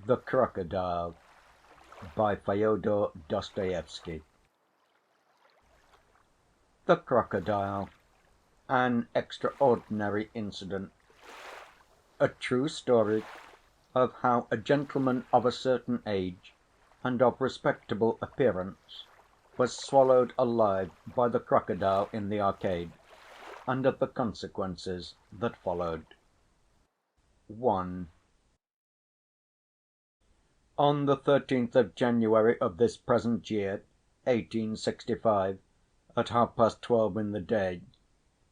The Crocodile by Fyodor Dostoevsky. The Crocodile, an extraordinary incident. A true story of how a gentleman of a certain age and of respectable appearance was swallowed alive by the crocodile in the arcade, and of the consequences that followed. 1. On the 13th of January of this present year, 1865, at 12:30 in the day,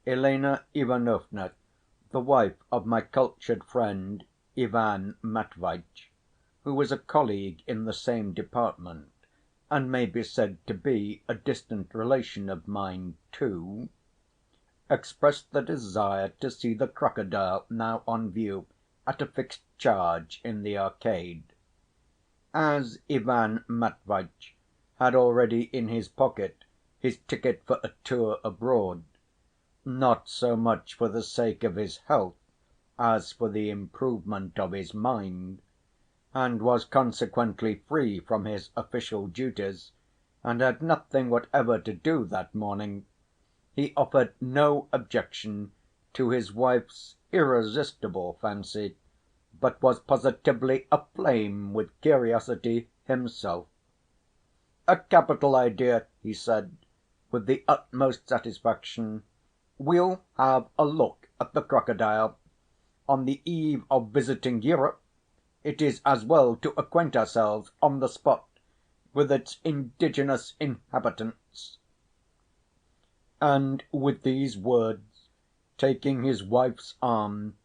Elena Ivanovna, the wife of my cultured friend Ivan Matviéitch, who was a colleague in the same department, and may be said to be a distant relation of mine too, expressed the desire to see the crocodile now on view at a fixed charge in the arcade. As Ivan Matviéitch had already in his pocket his ticket for a tour abroad, not so much for the sake of his health as for the improvement of his mind, and was consequently free from his official duties, and had nothing whatever to do that morning, he offered no objection to his wife's irresistible fancy, but was positively aflame with curiosity himself. "A capital idea," he said, with the utmost satisfaction. "We'll have a look at the crocodile. On the eve of visiting Europe, it is as well to acquaint ourselves on the spot with its indigenous inhabitants." And with these words, taking his wife's arm,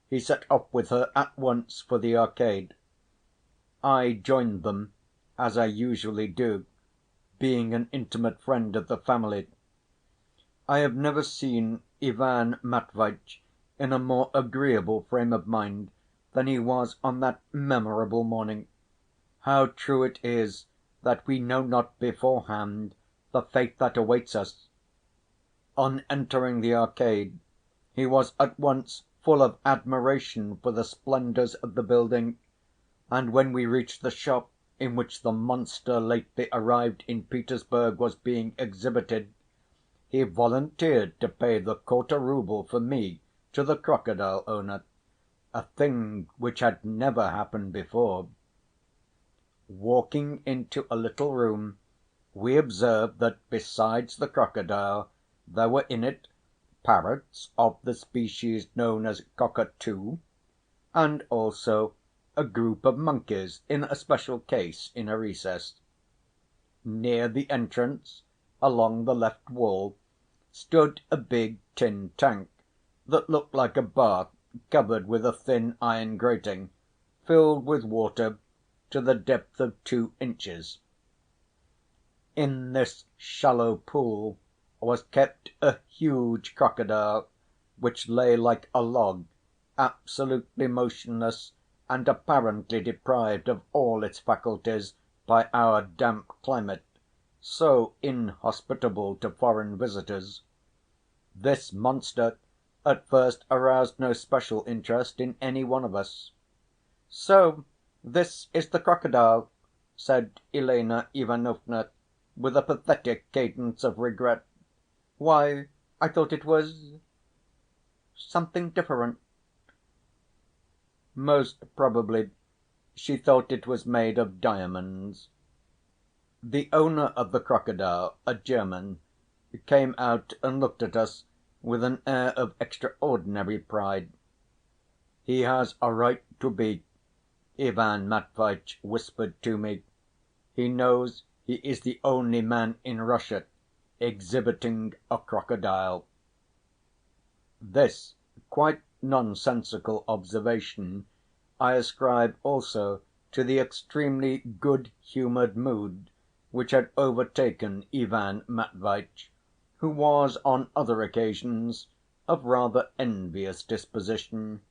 he set off with her at once for the arcade. I joined them, as I usually do, being an intimate friend of the family. I have never seen Ivan Matviéitch in a more agreeable frame of mind than he was on that memorable morning. How true it is that we know not beforehand the fate that awaits us! On entering the arcade, he was at once full of admiration for the splendours of the building, and when we reached the shop in which the monster lately arrived in Petersburg was being exhibited, he volunteered to pay the quarter‐rouble for me to the crocodile owner, a thing which had never happened before. Walking into a little room, we observed that besides the crocodile there were in it parrots of the species known as cockatoo, and also a group of monkeys in a special case in a recess. Near the entrance, along the left wall, stood a big tin tank that looked like a bath covered with a thin iron grating, filled with water to the depth of 2 inches. In this shallow pool was kept a huge crocodile, which lay like a log, absolutely motionless and apparently deprived of all its faculties by our damp climate, so inhospitable to foreign visitors. This monster at first aroused no special interest in any one of us. "So this is the crocodile," said Elena Ivanovna, with a pathetic cadence of regret. "Why, I thought it was something different." Most probably she thought it was made of diamonds. The owner of the crocodile, a German, came out and looked at us with an air of extraordinary pride. "He has a right to be," Ivan Matviéitch whispered to me. "He knows he is the only man in Russia exhibiting a crocodile." This quite nonsensical observation I ascribe also to the extremely good‐humored mood which had overtaken Ivan Matviéitch, who was on other occasions of rather envious disposition.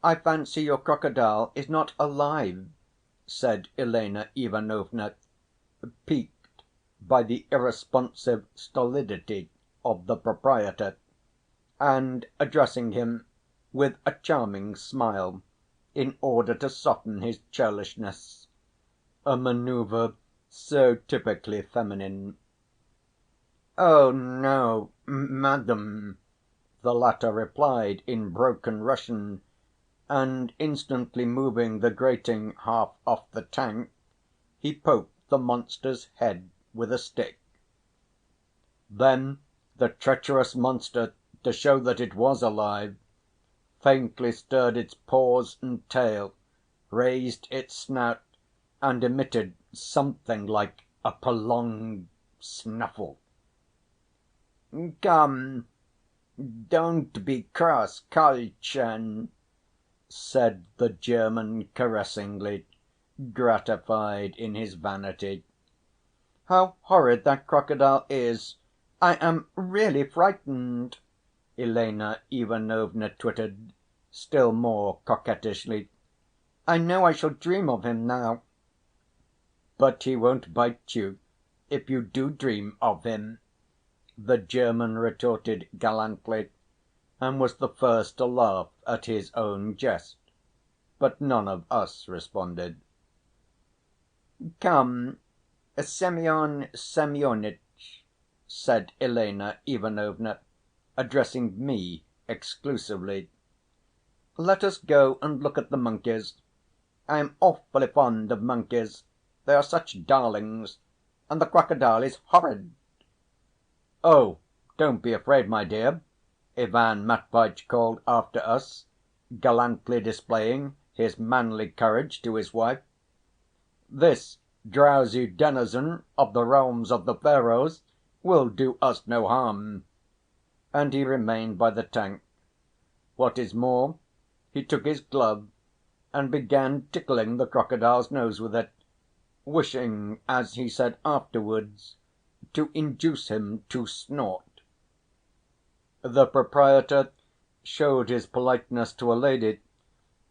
"I fancy your crocodile is not alive," said Elena Ivanovna, piqued by the irresponsive stolidity of the proprietor, and addressing him with a charming smile, in order to soften his churlishness, a manoeuvre so typically feminine. "Oh, no, madam," the latter replied in broken Russian, and instantly moving the grating half off the tank, he poked the monster's head with a stick. Then the treacherous monster, to show that it was alive, faintly stirred its paws and tail, raised its snout, and emitted something like a prolonged snuffle. "Come, don't be cross, Karlchen," said the German caressingly, gratified in his vanity. "How horrid that crocodile is! I am really frightened," Elena Ivanovna twittered, still more coquettishly. "I know I shall dream of him now." "But he won't bite you if you do dream of him," the German retorted gallantly, and was the first to laugh at his own jest. But none of us responded. "Come, Semyon Semyonitch," said Elena Ivanovna, addressing me exclusively, "let us go and look at the monkeys. I am awfully fond of monkeys. They are such darlings. And the crocodile is horrid." "Oh, don't be afraid, my dear," Ivan Matviéitch called after us, gallantly displaying his manly courage to his wife. "This drowsy denizen of the realms of the Pharaohs will do us no harm." And he remained by the tank. What is more, he took his glove and began tickling the crocodile's nose with it, wishing, as he said afterwards, to induce him to snort. The proprietor showed his politeness to a lady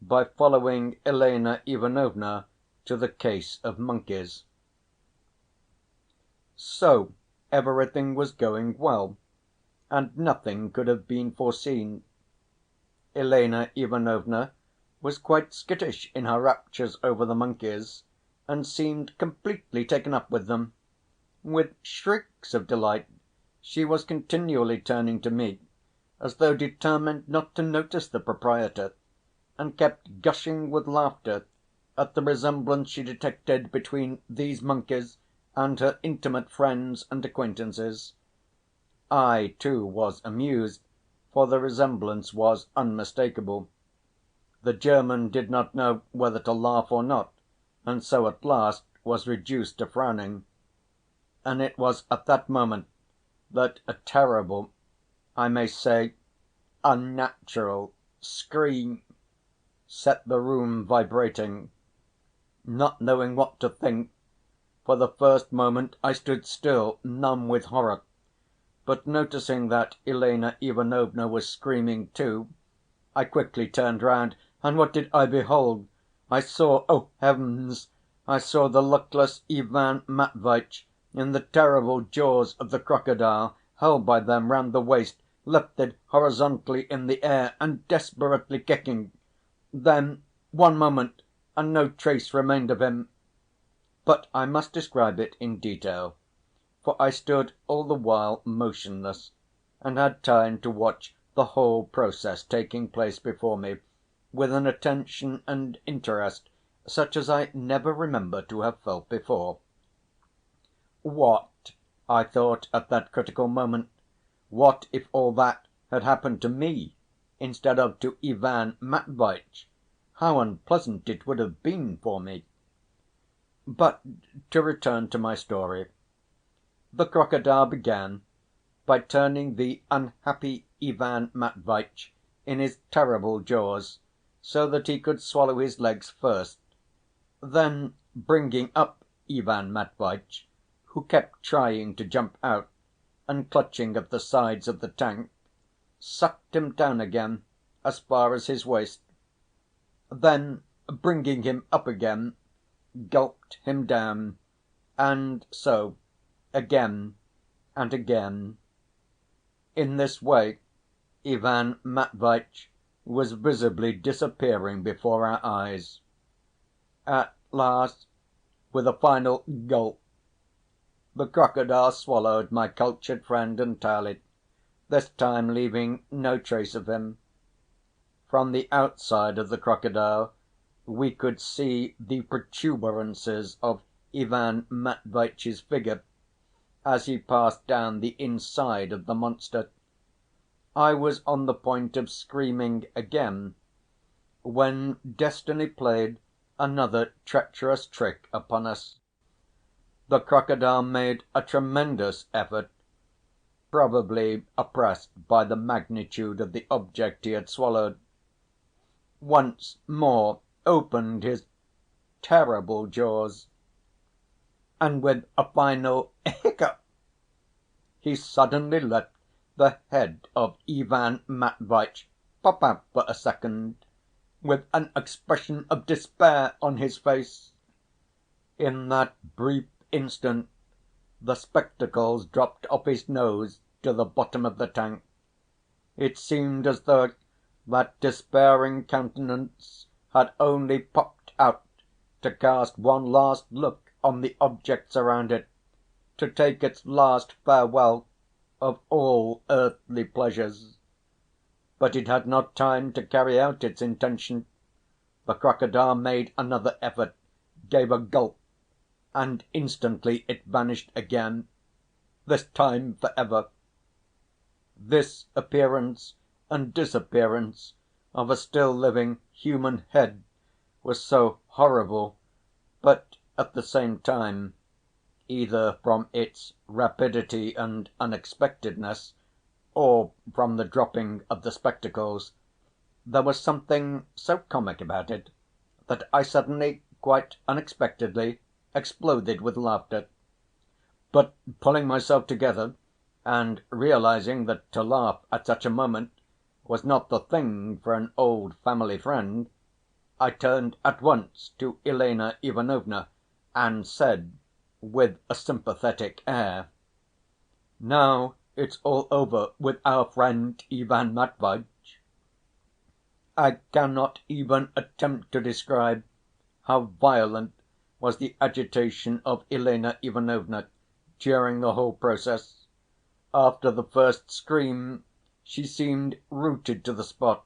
by following Elena Ivanovna to the case of monkeys. So everything was going well, and nothing could have been foreseen. Elena Ivanovna was quite skittish in her raptures over the monkeys, and seemed completely taken up with them. With shrieks of delight she was continually turning to me, as though determined not to notice the proprietor, and kept gushing with laughter at the resemblance she detected between these monkeys and her intimate friends and acquaintances. I, too, was amused, for the resemblance was unmistakable. The German did not know whether to laugh or not, and so at last was reduced to frowning. And it was at that moment that a terrible, I may say unnatural, scream set the room vibrating. Not knowing what to think, for the first moment I stood still, numb with horror, but noticing that Elena Ivanovna was screaming too, I quickly turned round, and what did I behold? I saw, oh heavens, I saw the luckless Ivan Matviéitch in the terrible jaws of the crocodile, held by them round the waist, lifted horizontally in the air, and desperately kicking. Then one moment, and no trace remained of him. But I must describe it in detail, for I stood all the while motionless, and had time to watch the whole process taking place before me with an attention and interest such as I never remember to have felt before. What, I thought at that critical moment, what if all that had happened to me instead of to Ivan Matviéitch? How unpleasant it would have been for me! But to return to my story. The crocodile began by turning the unhappy Ivan Matviéitch in his terrible jaws, so that he could swallow his legs first, then bringing up Ivan Matviéitch, who kept trying to jump out and clutching at the sides of the tank, sucked him down again as far as his waist, then bringing him up again, gulped him down, and so again and again. In this way Ivan Matviéitch was visibly disappearing before our eyes. At last, with a final gulp, the crocodile swallowed my cultured friend entirely, this time leaving no trace of him. From the outside of the crocodile we could see the protuberances of Ivan Matviéitch's figure as he passed down the inside of the monster. I was on the point of screaming again, when destiny played another treacherous trick upon us. The crocodile made a tremendous effort, probably oppressed by the magnitude of the object he had swallowed, once more opened his terrible jaws, and with a final hiccup he suddenly let the head of Ivan Matviéitch pop out for a second, with an expression of despair on his face. In that brief instant the spectacles dropped off his nose to the bottom of the tank. It seemed as though that despairing countenance had only popped out to cast one last look on the objects around it, to take its last farewell of all earthly pleasures. But it had not time to carry out its intention. The crocodile made another effort, gave a gulp, and instantly it vanished again, this time for ever. This appearance and disappearance of a still living human head was so horrible, but at the same time, either from its rapidity and unexpectedness, or from the dropping of the spectacles, there was something so comic about it that I suddenly, quite unexpectedly, exploded with laughter. But pulling myself together, and realizing that to laugh at such a moment was not the thing for an old family friend, I turned at once to Elena Ivanovna and said, with a sympathetic air: "Now it's all over with our friend Ivan Matviéitch." I cannot even attempt to describe how violent was the agitation of Elena Ivanovna during the whole process. After the first scream she seemed rooted to the spot,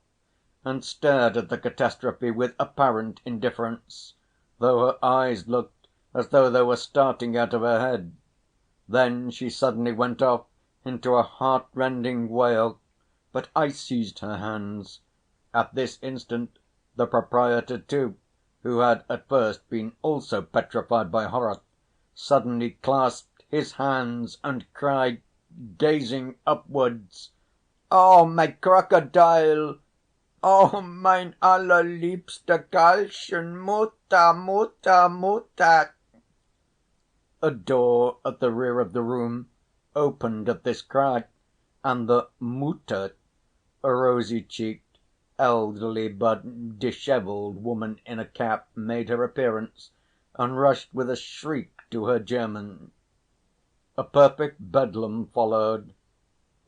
and stared at the catastrophe with apparent indifference, though her eyes looked as though they were starting out of her head. Then she suddenly went off into a heart-rending wail, but I seized her hands. At this instant the proprietor too, who had at first been also petrified by horror, suddenly clasped his hands and cried, gazing upwards: "Oh, my crocodile! Oh, mein allerliebster Karlchen! Mutter, Mutter, Mutter!" A door at the rear of the room opened at this cry, and the Mutter, a rosy-cheeked, elderly but dishevelled woman in a cap, made her appearance, and rushed with a shriek to her German. A perfect bedlam followed.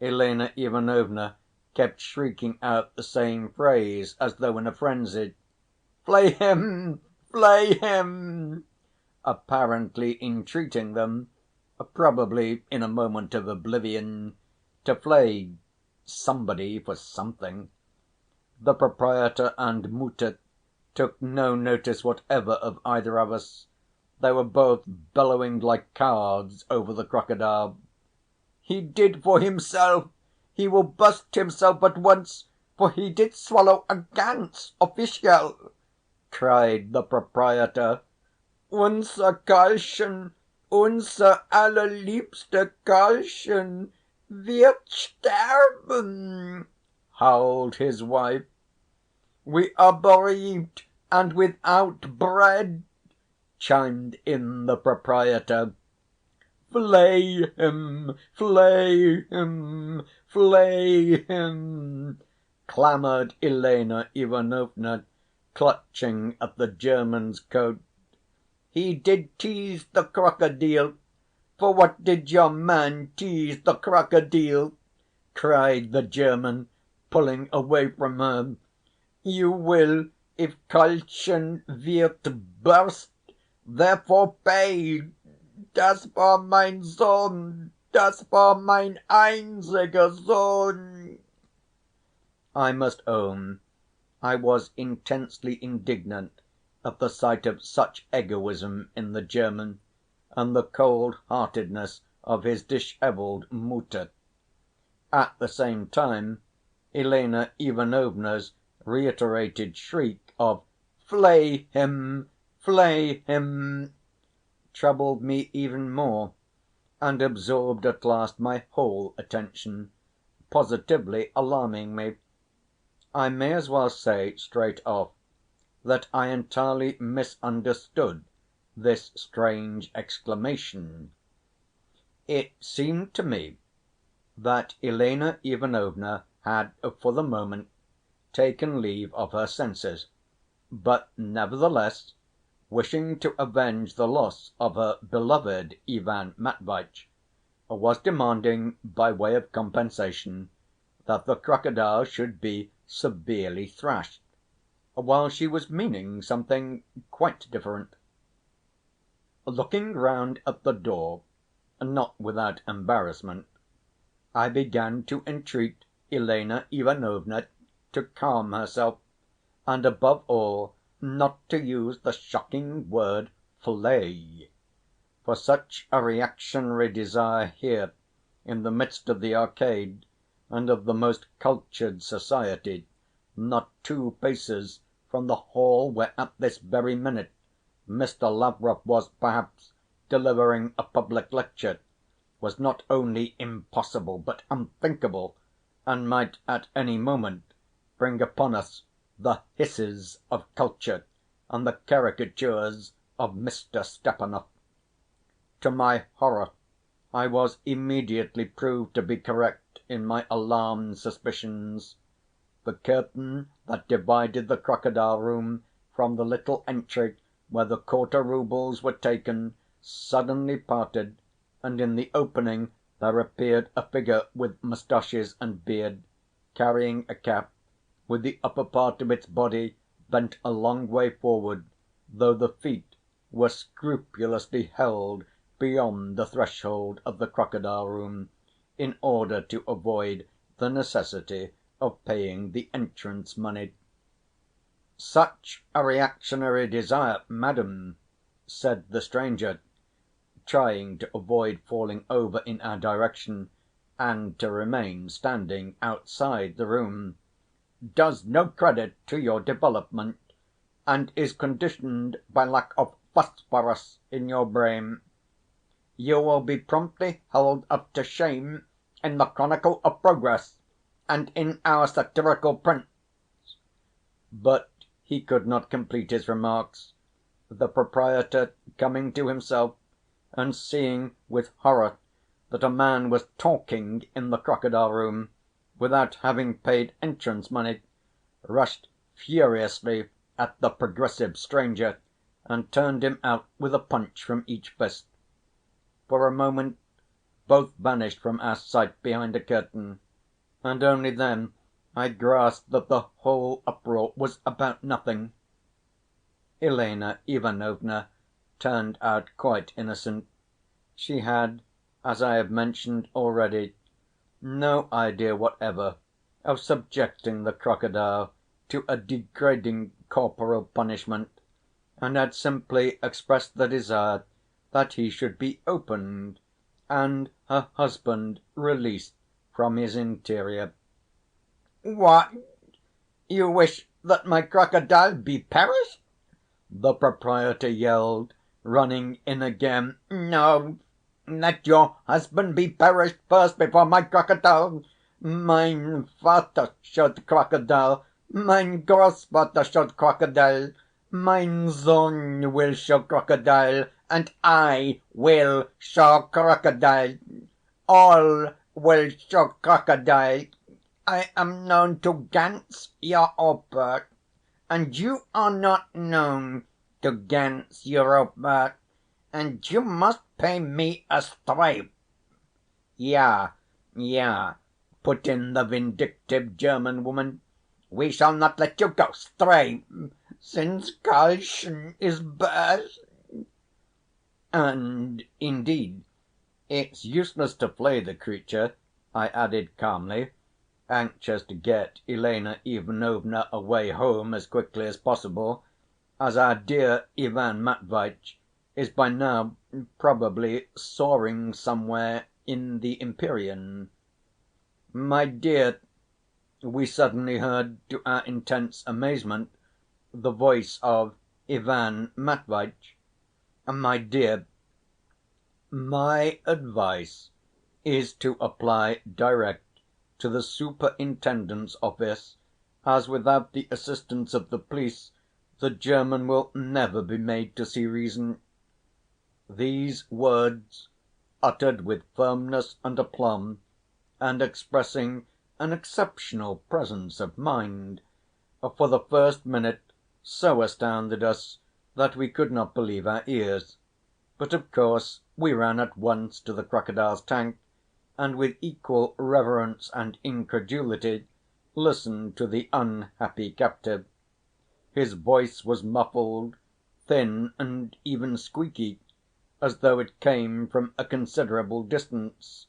Elena Ivanovna kept shrieking out the same phrase as though in a frenzy: "Flay him! Flay him!" apparently entreating them, probably in a moment of oblivion, to flay somebody for something. The proprietor and Mutter took no notice whatever of either of us. They were both bellowing like cowards over the crocodile. "He did for himself! He will burst himself at once, for he did swallow a ganz official!" cried the proprietor. "Unser Karlchen, unser allerliebster Karlchen wird sterben!" howled his wife. "We are bereaved and without bread!" chimed in the proprietor. "Flay him! Flay him! Flay him!" clamoured Elena Ivanovna, clutching at the German's coat. "He did tease the crocodile! For what did your man tease the crocodile?" cried the German, pulling away from her. You will, if Kalchen wird burst, therefore pay. Das war mein Sohn, das war mein einziger Sohn. I must own I was intensely indignant at the sight of such egoism in the German, and the cold‐heartedness of his dishevelled Mutter. At the same time, Elena Ivanovna's reiterated shriek of "Flay him! Flay him!" troubled me even more, and absorbed at last my whole attention, positively alarming me. I may as well say straight off that I entirely misunderstood this strange exclamation. It seemed to me that Elena Ivanovna had for the moment taken leave of her senses, but nevertheless, wishing to avenge the loss of her beloved Ivan Matviéitch, was demanding, by way of compensation, that the crocodile should be severely thrashed, while she was meaning something quite different. Looking round at the door, not without embarrassment, I began to entreat Elena Ivanovna to calm herself, and above all not to use the shocking word "flay," for such a reactionary desire here, in the midst of the Arcade, and of the most cultured society, not 2 paces from the hall where at this very minute Mr. Lavrov was, perhaps, delivering a public lecture, was not only impossible but unthinkable, and might at any moment bring upon us the hisses of culture and the caricatures of Mr. Stepanov. To my horror, I was immediately proved to be correct in my alarmed suspicions. The curtain that divided the crocodile room from the little entry where the quarter roubles were taken suddenly parted, and in the opening there appeared a figure with moustaches and beard, carrying a cap, with the upper part of its body bent a long way forward, though the feet were scrupulously held beyond the threshold of the crocodile room, in order to avoid the necessity of paying the entrance money. "Such a reactionary desire, madam," said the stranger, trying to avoid falling over in our direction, and to remain standing outside the room, "does no credit to your development, and is conditioned by lack of phosphorus in your brain. You will be promptly held up to shame in the Chronicle of Progress and in our satirical prints." But he could not complete his remarks. The proprietor, coming to himself, and seeing with horror that a man was talking in the crocodile room without having paid entrance money, rushed furiously at the progressive stranger and turned him out with a punch from each fist. For a moment both vanished from our sight behind a curtain, and only then I grasped that the whole uproar was about nothing. Elena Ivanovna turned out quite innocent. She had, as I have mentioned already, no idea whatever of subjecting the crocodile to a degrading corporal punishment, and had simply expressed the desire that he should be opened, and her husband released from his interior. "What? You wish that my crocodile be perished?" the proprietor yelled, running in again. "No, let your husband be perished first before my crocodile. Mein Vater showed crocodile, mein Großvater showed crocodile, mein Sohn will show crocodile, and I will show crocodile. All will show crocodile. I am known to ganz Europa, and you are not known to ganz Europa, and you must pay me a strafe." "Ja, ja," put in the vindictive German woman. We shall not let you go. Stray, since Karlchen is burst. And, indeed, it's useless to flay the creature, I added calmly, anxious to get Elena Ivanovna away home as quickly as possible, as our dear Ivan Matviéitch is by now probably soaring somewhere in the Empyrean. My dear, we suddenly heard, to our intense amazement, the voice of Ivan Matviéitch. My dear, my advice is to apply direct to the superintendent's office, as without the assistance of the police the German will never be made to see reason. These words, uttered with firmness and aplomb, and expressing an exceptional presence of mind, for the first minute so astounded us that we could not believe our ears. But of course we ran at once to the crocodile's tank, and with equal reverence and incredulity listened to the unhappy captive. His voice was muffled, thin, and even squeaky, as though it came from a considerable distance.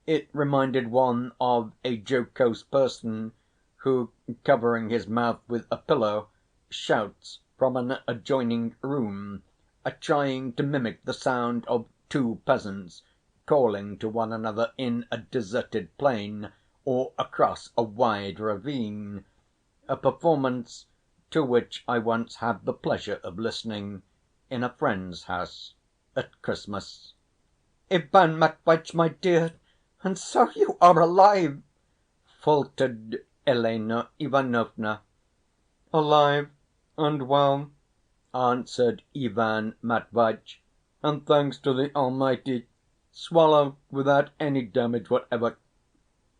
It reminded one of a jocose person who, covering his mouth with a pillow, shouts from an adjoining room, trying to mimic the sound of two peasants calling to one another in a deserted plain or across a wide ravine, a performance to which I once had the pleasure of listening in a friend's house at Christmas. "Ivan Matviéitch, my dear, and so you are alive!" faltered Elena Ivanovna. "Alive and well," answered Ivan Matviéitch, "and thanks to the Almighty, swallowed without any damage whatever.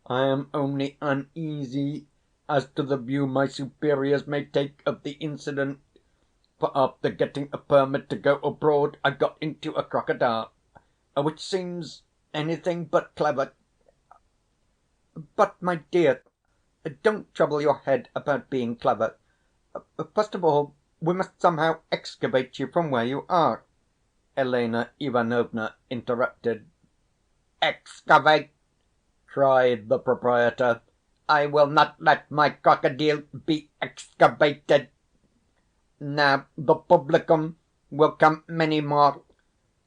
I am only uneasy as to the view my superiors may take of the incident, for after getting a permit to go abroad I got into a crocodile, which seems anything but clever. But, my dear, don't trouble your head about being clever. First of all, we must somehow excavate you from where you are," Elena Ivanovna interrupted. "Excavate!" cried the proprietor. "I will not let my crocodile be excavated. Now the publicum will come many more,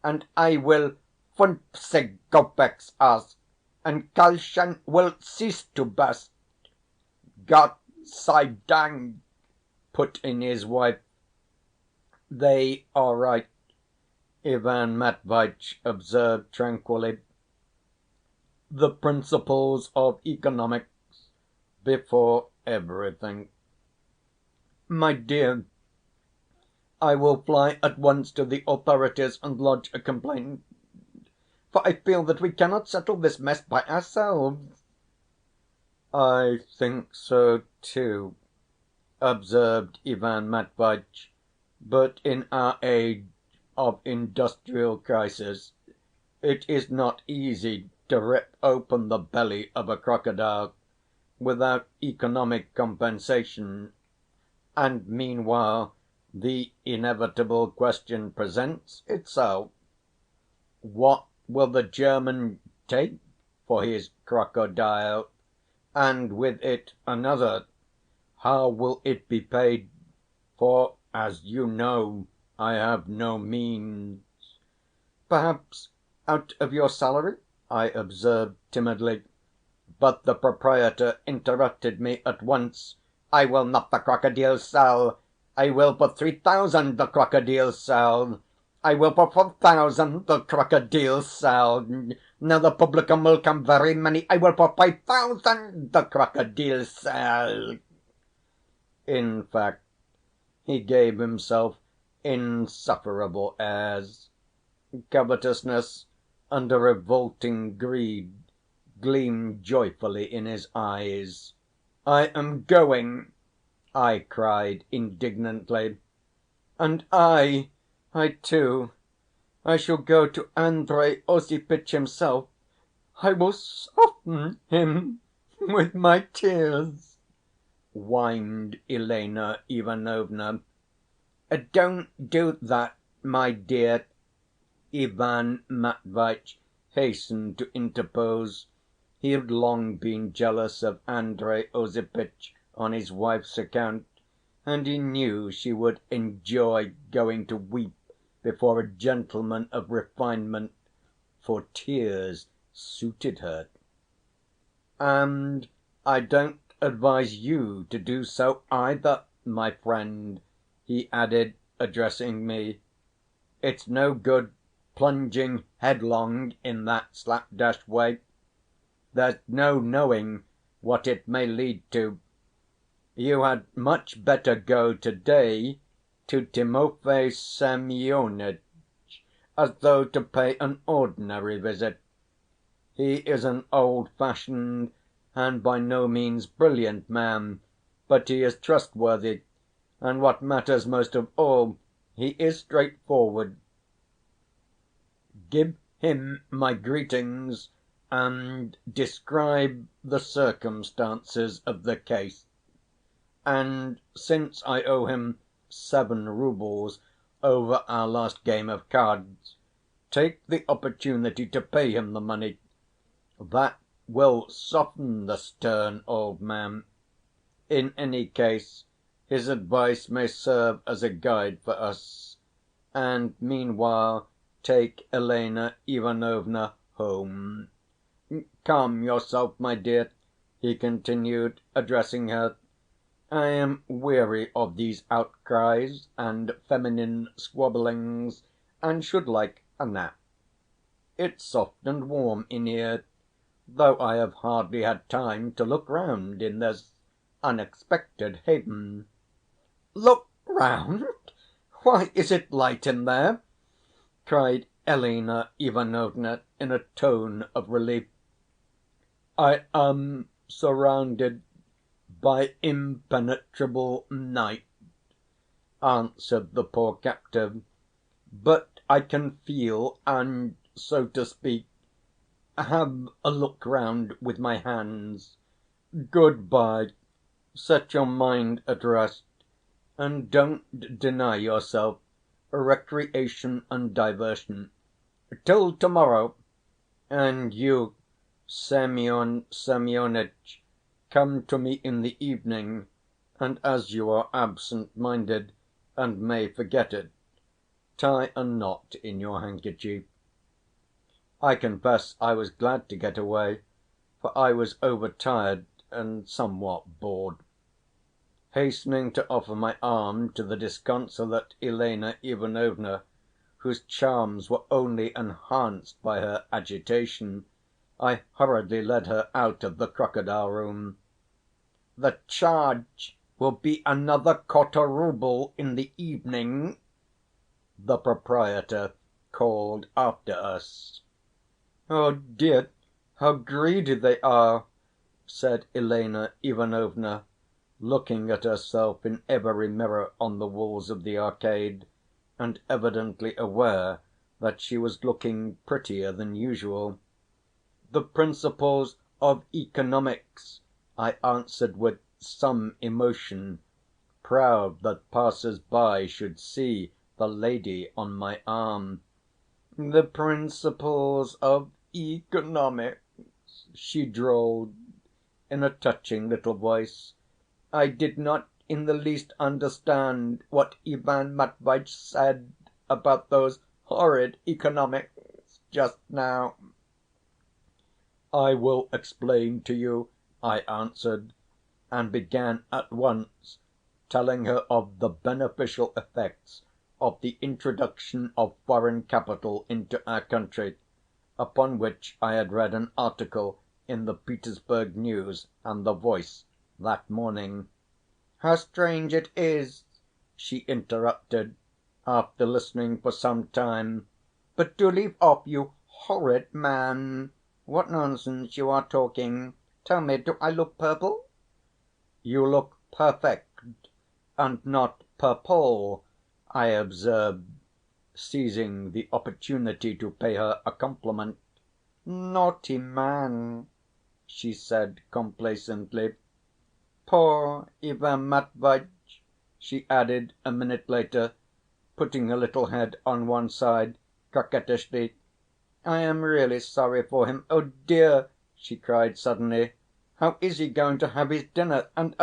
and I will 50 kopecks ask, and Karlchen will cease to burst." "Gott sei Dank," put in his wife. "They are right," Ivan Matviéitch observed tranquilly. "The principles of economics before everything. My dear, I will fly at once to the authorities and lodge a complaint, for I feel that we cannot settle this mess by ourselves." "I think so too," observed Ivan Matviéitch, "but in our age of industrial crisis it is not easy to rip open the belly of a crocodile without economic compensation, and meanwhile the inevitable question presents itself: what will the German take for his crocodile, and with it another: how will it be paid? For, as you know, I have no means." "Perhaps out of your salary?" I observed timidly, but the proprietor interrupted me at once. "I will not the crocodile sell. I will for 3,000 the crocodile sell. I will for 4,000 the crocodile sell. Now the publicum will come very many. I will for 5,000 the crocodile sell." In fact, he gave himself insufferable airs. Covetousness and a revolting greed gleamed joyfully in his eyes. "I am going!" I cried indignantly. "And I too, I shall go to Andrey Osipitch himself. I will soften him with my tears." whined Elena Ivanovna. "Don't do that, my dear," Ivan Matviéitch hastened to interpose. He had long been jealous of Andrey Osipitch on his wife's account, and he knew she would enjoy going to weep before a gentleman of refinement, for tears suited her. "And I don't advise you to do so either, my friend," he added, addressing me. "It's no good plunging headlong in that slapdash way. There's no knowing what it may lead to. You had much better go to‐day to Timofey Semyonitch as though to pay an ordinary visit. He is an old‐fashioned and by no means brilliant man, but he is trustworthy, and what matters most of all, he is straightforward. Give him my greetings and describe the circumstances of the case. And since I owe him 7 roubles over our last game of cards, take the opportunity to pay him the money. That will soften the stern old man. In any case, his advice may serve as a guide for us. And meanwhile take Elena Ivanovna home. Calm yourself, my dear," he continued, addressing her. "I am weary of these outcries and feminine squabblings, and should like a nap. It's soft and warm in here, though I have hardly had time to look round in this unexpected haven." "Look round? Why, is it light in there?" cried Elena Ivanovna in a tone of relief. "I am surrounded by impenetrable night," answered the poor captive, "but I can feel and, so to speak, have a look round with my hands. Good‐by, set your mind at rest, and don't deny yourself recreation and diversion. Till to‐morrow. And you, Semyon Semyonitch, come to me in the evening, and as you are absent‐minded and may forget it, tie a knot in your handkerchief." I confess I was glad to get away, for I was overtired and somewhat bored. Hastening to offer my arm to the disconsolate Elena Ivanovna, whose charms were only enhanced by her agitation, I hurriedly led her out of the crocodile room. "The charge will be another quarter rouble in the evening," the proprietor called after us. "Oh, dear, how greedy they are!" said Elena Ivanovna, looking at herself in every mirror on the walls of the arcade, and evidently aware that she was looking prettier than usual. "The principles of economics," I answered with some emotion, proud that passers‐by should see the lady on my arm. "The principles of economics," she drawled in a touching little voice. "I did not in the least understand what Ivan Matviéitch said about those horrid economics just now." "I will explain to you," I answered, and began at once telling her of the beneficial effects of the introduction of foreign capital into our country, upon which I had read an article in the Petersburg News and the Voice that morning. "How strange it is," she interrupted, after listening for some time. "But do leave off, you horrid man. What nonsense you are talking. Tell me, do I look purple?" "You look perfect, and not purple," I observed, seizing the opportunity to pay her a compliment. "Naughty man," she said complacently. Poor Ivan Matviéitch," she added a minute later, putting her little head on one side coquettishly. "I am really sorry for him. Oh dear," she cried suddenly, "how is he going to have his dinner? And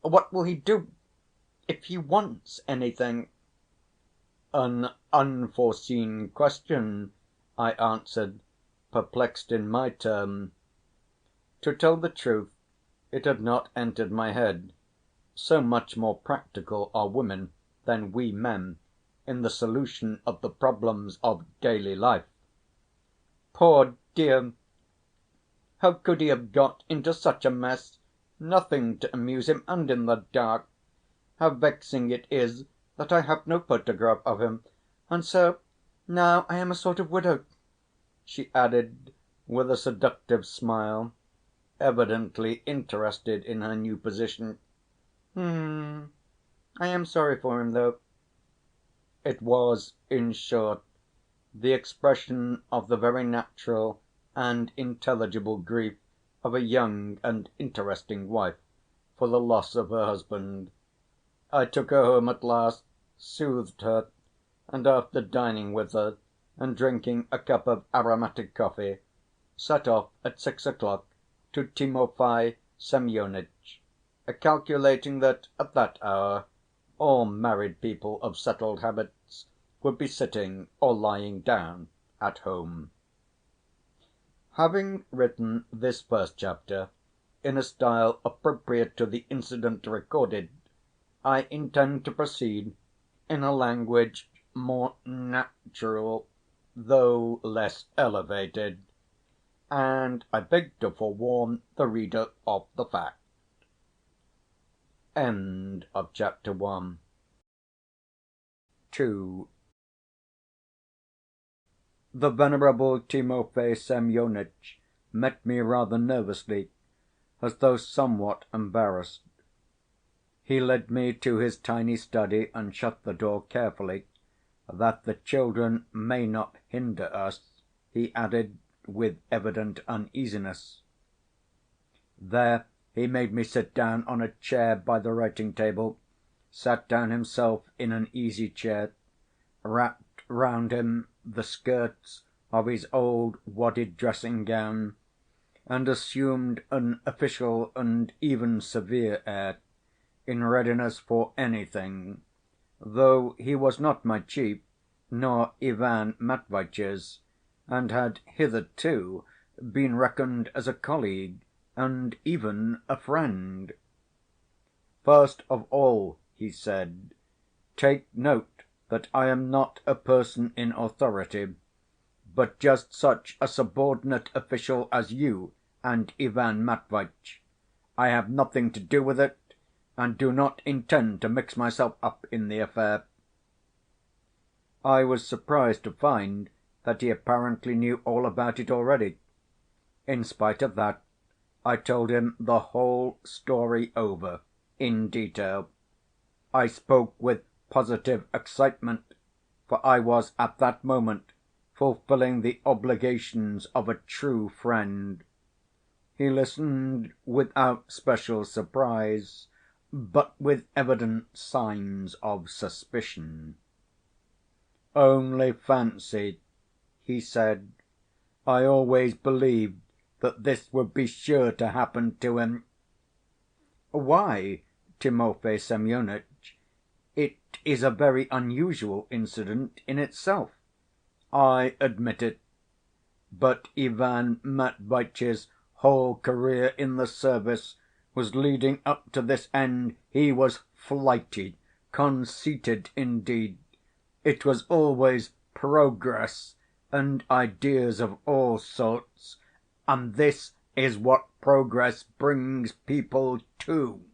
what will he do if he wants anything?" "An unforeseen question," I answered, perplexed in my turn. To tell the truth, it had not entered my head. So much more practical are women than we men in the solution of the problems of daily life. "Poor dear! How could he have got into such a mess? Nothing to amuse him, and in the dark. How vexing it is that I have no photograph of him. And so now I am a sort of widow," she added with a seductive smile, evidently interested in her new position. I am sorry for him, though." It was, in short, the expression of the very natural and intelligible grief of a young and interesting wife for the loss of her husband. I took her home at last, soothed her, and after dining with her and drinking a cup of aromatic coffee, set off at 6 o'clock to Timofey Semyonitch, calculating that at that hour all married people of settled habits would be sitting or lying down at home. Having written this first chapter in a style appropriate to the incident recorded, I intend to proceed in a language more natural, though less elevated, and I beg to forewarn the reader of the fact. End of chapter 1. 2. The venerable Timofey Semyonitch met me rather nervously, as though somewhat embarrassed. He led me to his tiny study and shut the door carefully, "that the children may not hinder us," he added with evident uneasiness. There he made me sit down on a chair by the writing table, sat down himself in an easy chair, wrapped round him the skirts of his old wadded dressing gown, and assumed an official and even severe air, in readiness for anything, though he was not my chief, nor Ivan Matviéitch's, and had hitherto been reckoned as a colleague and even a friend. "First of all," he said, "take note that I am not a person in authority, but just such a subordinate official as you and Ivan Matviéitch. I have nothing to do with it, and do not intend to mix myself up in the affair." I was surprised to find that he apparently knew all about it already. In spite of that, I told him the whole story over in detail. I spoke with positive excitement, for I was at that moment fulfilling the obligations of a true friend. He listened without special surprise, but with evident signs of suspicion. "Only fancy," he said, "I always believed that this would be sure to happen to him." "Why, Timofey Semyonitch, it is a very unusual incident in itself." "I admit it. But Ivan Matviéitch's whole career in the service was leading up to this end. He was flighty, conceited indeed. It was always progress and ideas of all sorts, and this is what progress brings people to."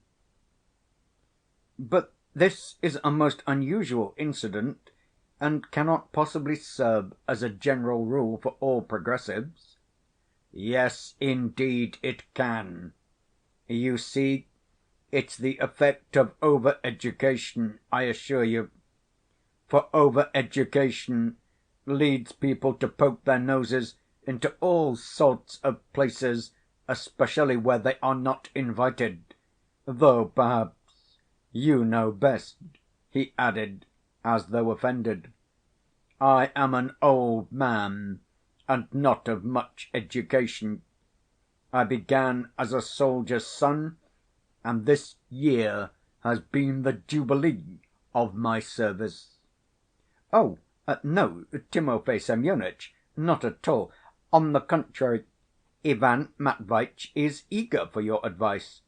"But this is a most unusual incident, and cannot possibly serve as a general rule for all progressives." "Yes, indeed it can. You see, it's the effect of over‐education, I assure you. For over‐education leads people to poke their noses into all sorts of places, especially where they are not invited. Though perhaps you know best," he added, as though offended. "I am an old man, and not of much education. I began as a soldier's son, and this year has been the jubilee of my service." "Oh, no, Timofey Semyonitch, not at all. On the contrary, Ivan Matviéitch is eager for your advice.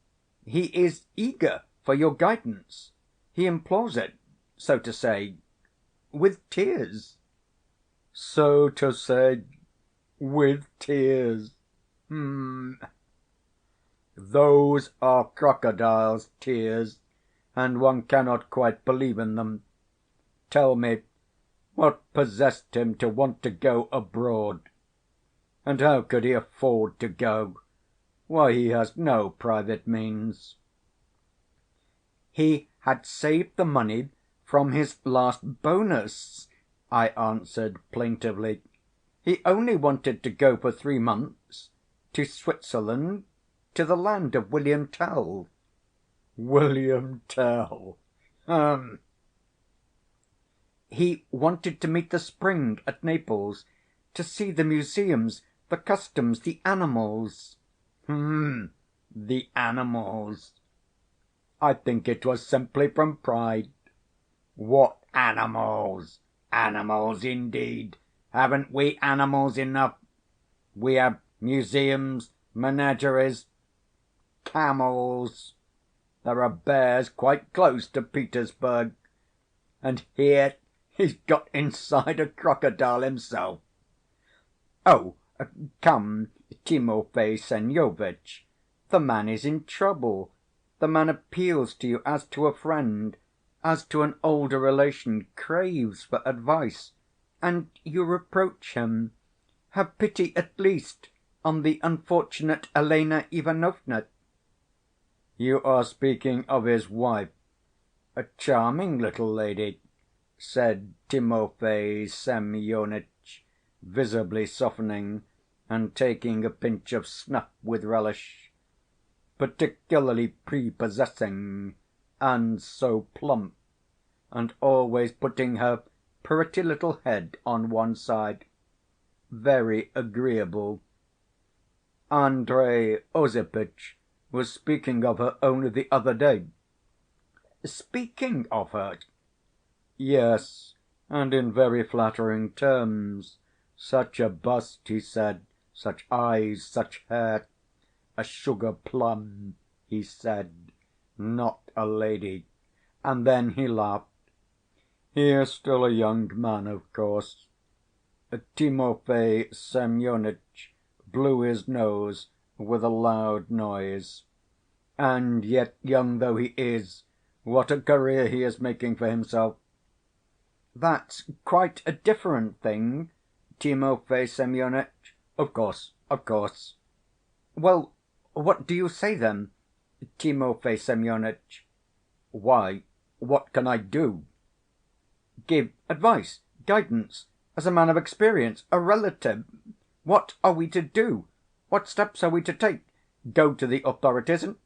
He is eager for your guidance. He implores it, so to say, with tears." "So to say, with tears. Those are crocodile's tears, and one cannot quite believe in them. Tell me, what possessed him to want to go abroad? And how could he afford to go? Why, he has no private means." "He had saved the money from his last bonus," I answered plaintively. "He only wanted to go for 3 months to Switzerland, to the land of William Tell." "William Tell? H'm." "He wanted to meet the spring at Naples, to see the museums, the customs, the animals." "H'm, the animals. I think it was simply from pride." "What animals? Animals, indeed! Haven't we animals enough? We have museums, menageries, camels. There are bears quite close to Petersburg. And here he's got inside a crocodile himself." "Oh, come, Timofey Semyonitch, the man is in trouble. The man appeals to you as to a friend, as to an older relation, craves for advice, and you reproach him. Have pity at least on the unfortunate Elena Ivanovna." "You are speaking of his wife, a charming little lady," said Timofey Semyonitch, visibly softening and taking a pinch of snuff with relish. "Particularly prepossessing, and so plump, and always putting her pretty little head on one side. Very agreeable. Andrey Osipitch was speaking of her only the other day." "Speaking of her?" "Yes, and in very flattering terms. Such a bust, he said, such eyes, such hair. A sugar plum, he said, not a lady." And then he laughed. "He is still a young man, of course." Timofey Semyonitch blew his nose with a loud noise. "And yet, young though he is, what a career he is making for himself." "That's quite a different thing, Timofey Semyonitch." "Of course, of course." "Well, what do you say then, Timofey Semyonitch?" "Why, what can I do?" "Give advice, guidance, as a man of experience, a relative. What are we to do? What steps are we to take? Go to the authorities and—"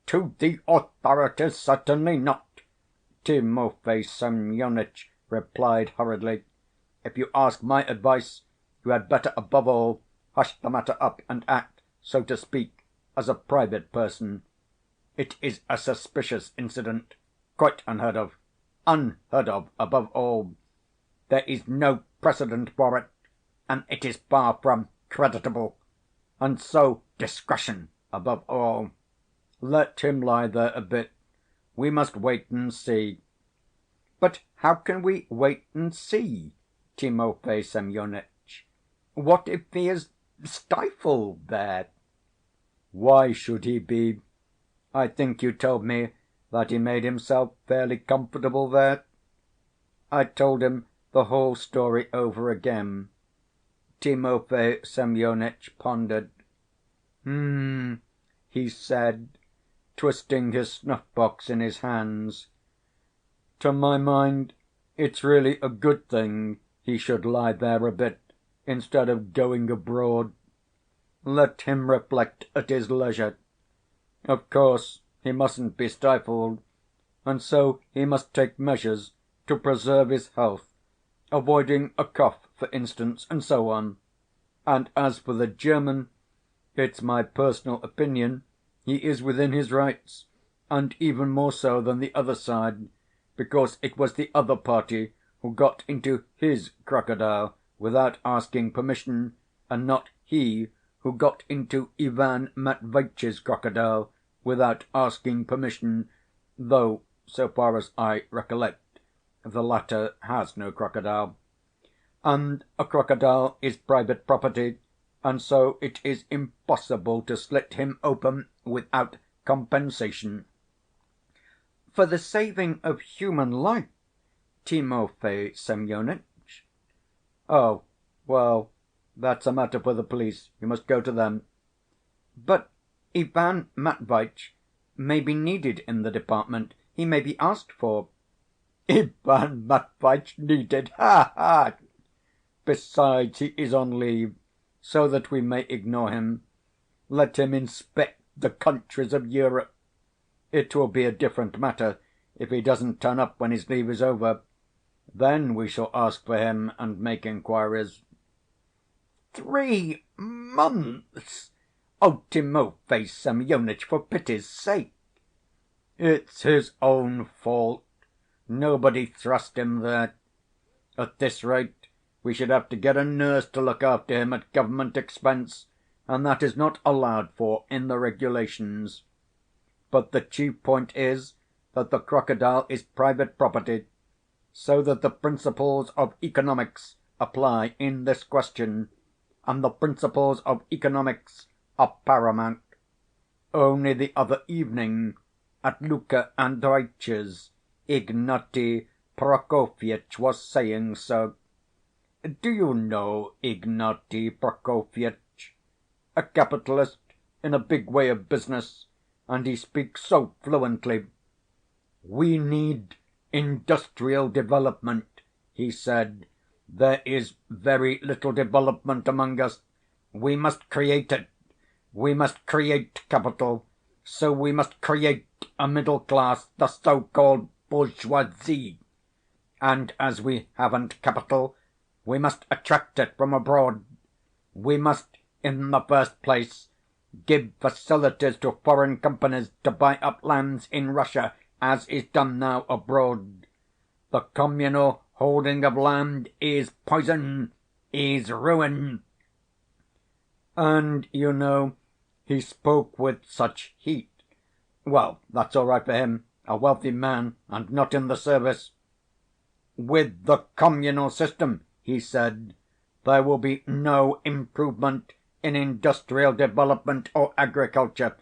"To the authorities, certainly not," Timofey Semyonitch replied hurriedly. "If you ask my advice, you had better, above all, hush the matter up and act, so to speak, as a private person. It is a suspicious incident, quite unheard of, above all. There is no precedent for it, and it is far from creditable. And so discretion, above all. Let him lie there a bit. We must wait and see." "But how can we wait and see, Timofey Semyonitch? What if he is stifled there?" "Why should he be? I think you told me that he made himself fairly comfortable there?" I told him the whole story over again. Timofey Semyonitch pondered. "Hm," he said, twisting his snuff‐box in his hands. "To my mind it's really a good thing he should lie there a bit instead of going abroad. Let him reflect at his leisure. Of course, he mustn't be stifled, and so he must take measures to preserve his health, avoiding a cough, for instance, and so on. And as for the German, it's my personal opinion he is within his rights, and even more so than the other side, because it was the other party who got into his crocodile without asking permission, and not he who got into Ivan Matviéitch's crocodile without asking permission, though, so far as I recollect, the latter has no crocodile. And a crocodile is private property, and so it is impossible to slit him open without compensation. For the saving of human life, Timofey Semyonitch? Oh, well, that's a matter for the police. You must go to them. But Ivan Matviéitch may be needed in the department. He may be asked for. Ivan Matviéitch needed? Ha ha! Besides, he is on leave, so that we may ignore him. Let him inspect the countries of Europe. It will be a different matter if he doesn't turn up when his leave is over. Then we shall ask for him and make inquiries. 3 months! Oh, Timofey Semyonitch, for pity's sake! It's his own fault. Nobody thrust him there. At this rate, we should have to get a nurse to look after him at government expense, and that is not allowed for in the regulations. But the chief point is that the crocodile is private property, so that the principles of economics apply in this question, and the principles of economics are paramount. Only the other evening, at Luka Andreitch's, Ignaty Prokofyitch was saying so. Do you know Ignaty Prokofyitch? A capitalist in a big way of business, and he speaks so fluently. We need industrial development, he said. There is very little development among us. We must create it. We must create capital. So we must create a middle class, the so-called bourgeoisie. And as we haven't capital, we must attract it from abroad. We must, in the first place, give facilities to foreign companies to buy up lands in Russia, as is done now abroad. The communal holding of land is poison, is ruin. And, you know, he spoke with such heat. Well, that's all right for him, a wealthy man, and not in the service. With the communal system, he said, there will be no improvement in industrial development or agriculture.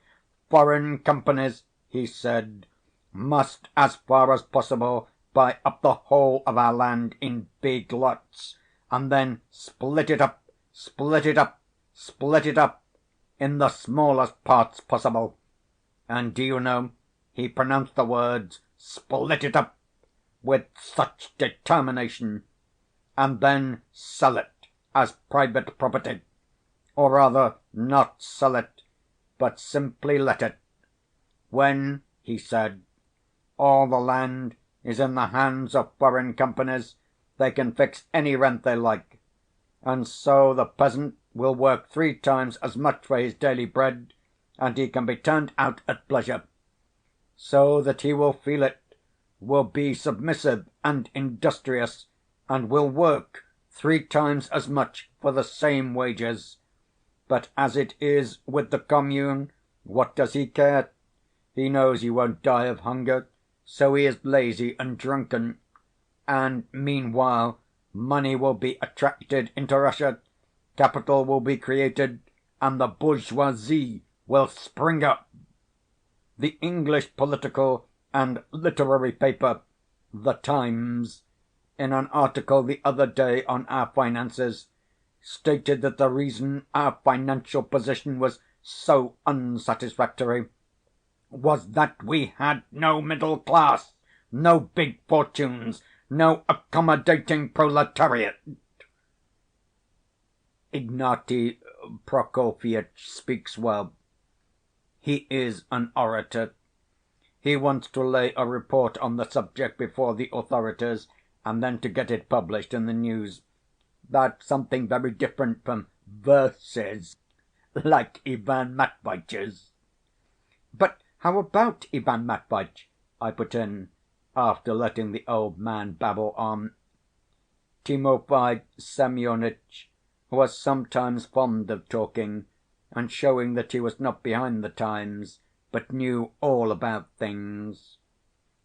Foreign companies, he said, must, as far as possible, buy up the whole of our land in big lots, and then split it up, split it up, split it up in the smallest parts possible. And do you know, he pronounced the words split it up with such determination, and then sell it as private property, or rather not sell it, but simply let it. When, he said, all the land is in the hands of foreign companies, they can fix any rent they like, and so the peasant will work 3 times as much for his daily bread, and he can be turned out at pleasure, so that he will feel it, will be submissive and industrious, and will work 3 times as much for the same wages. But as it is with the commune, what does he care? He knows he won't die of hunger, so he is lazy and drunken. And meanwhile, money will be attracted into Russia, capital will be created, and the bourgeoisie will spring up. The English political and literary paper, The Times, in an article the other day on our finances, stated that the reason our financial position was so unsatisfactory was that we had no middle class, no big fortunes, no accommodating proletariat. Ignaty Prokofyitch speaks well. He is an orator, He wants to lay a report on the subject before the authorities, and then to get it published in the news. That's something very different from verses, like Ivan Matviéitch's." "But how about Ivan Matviéitch?" I put in, after letting the old man babble on. Timofey Semyonitch was sometimes fond of talking, and showing that he was not behind the times, but knew all about things.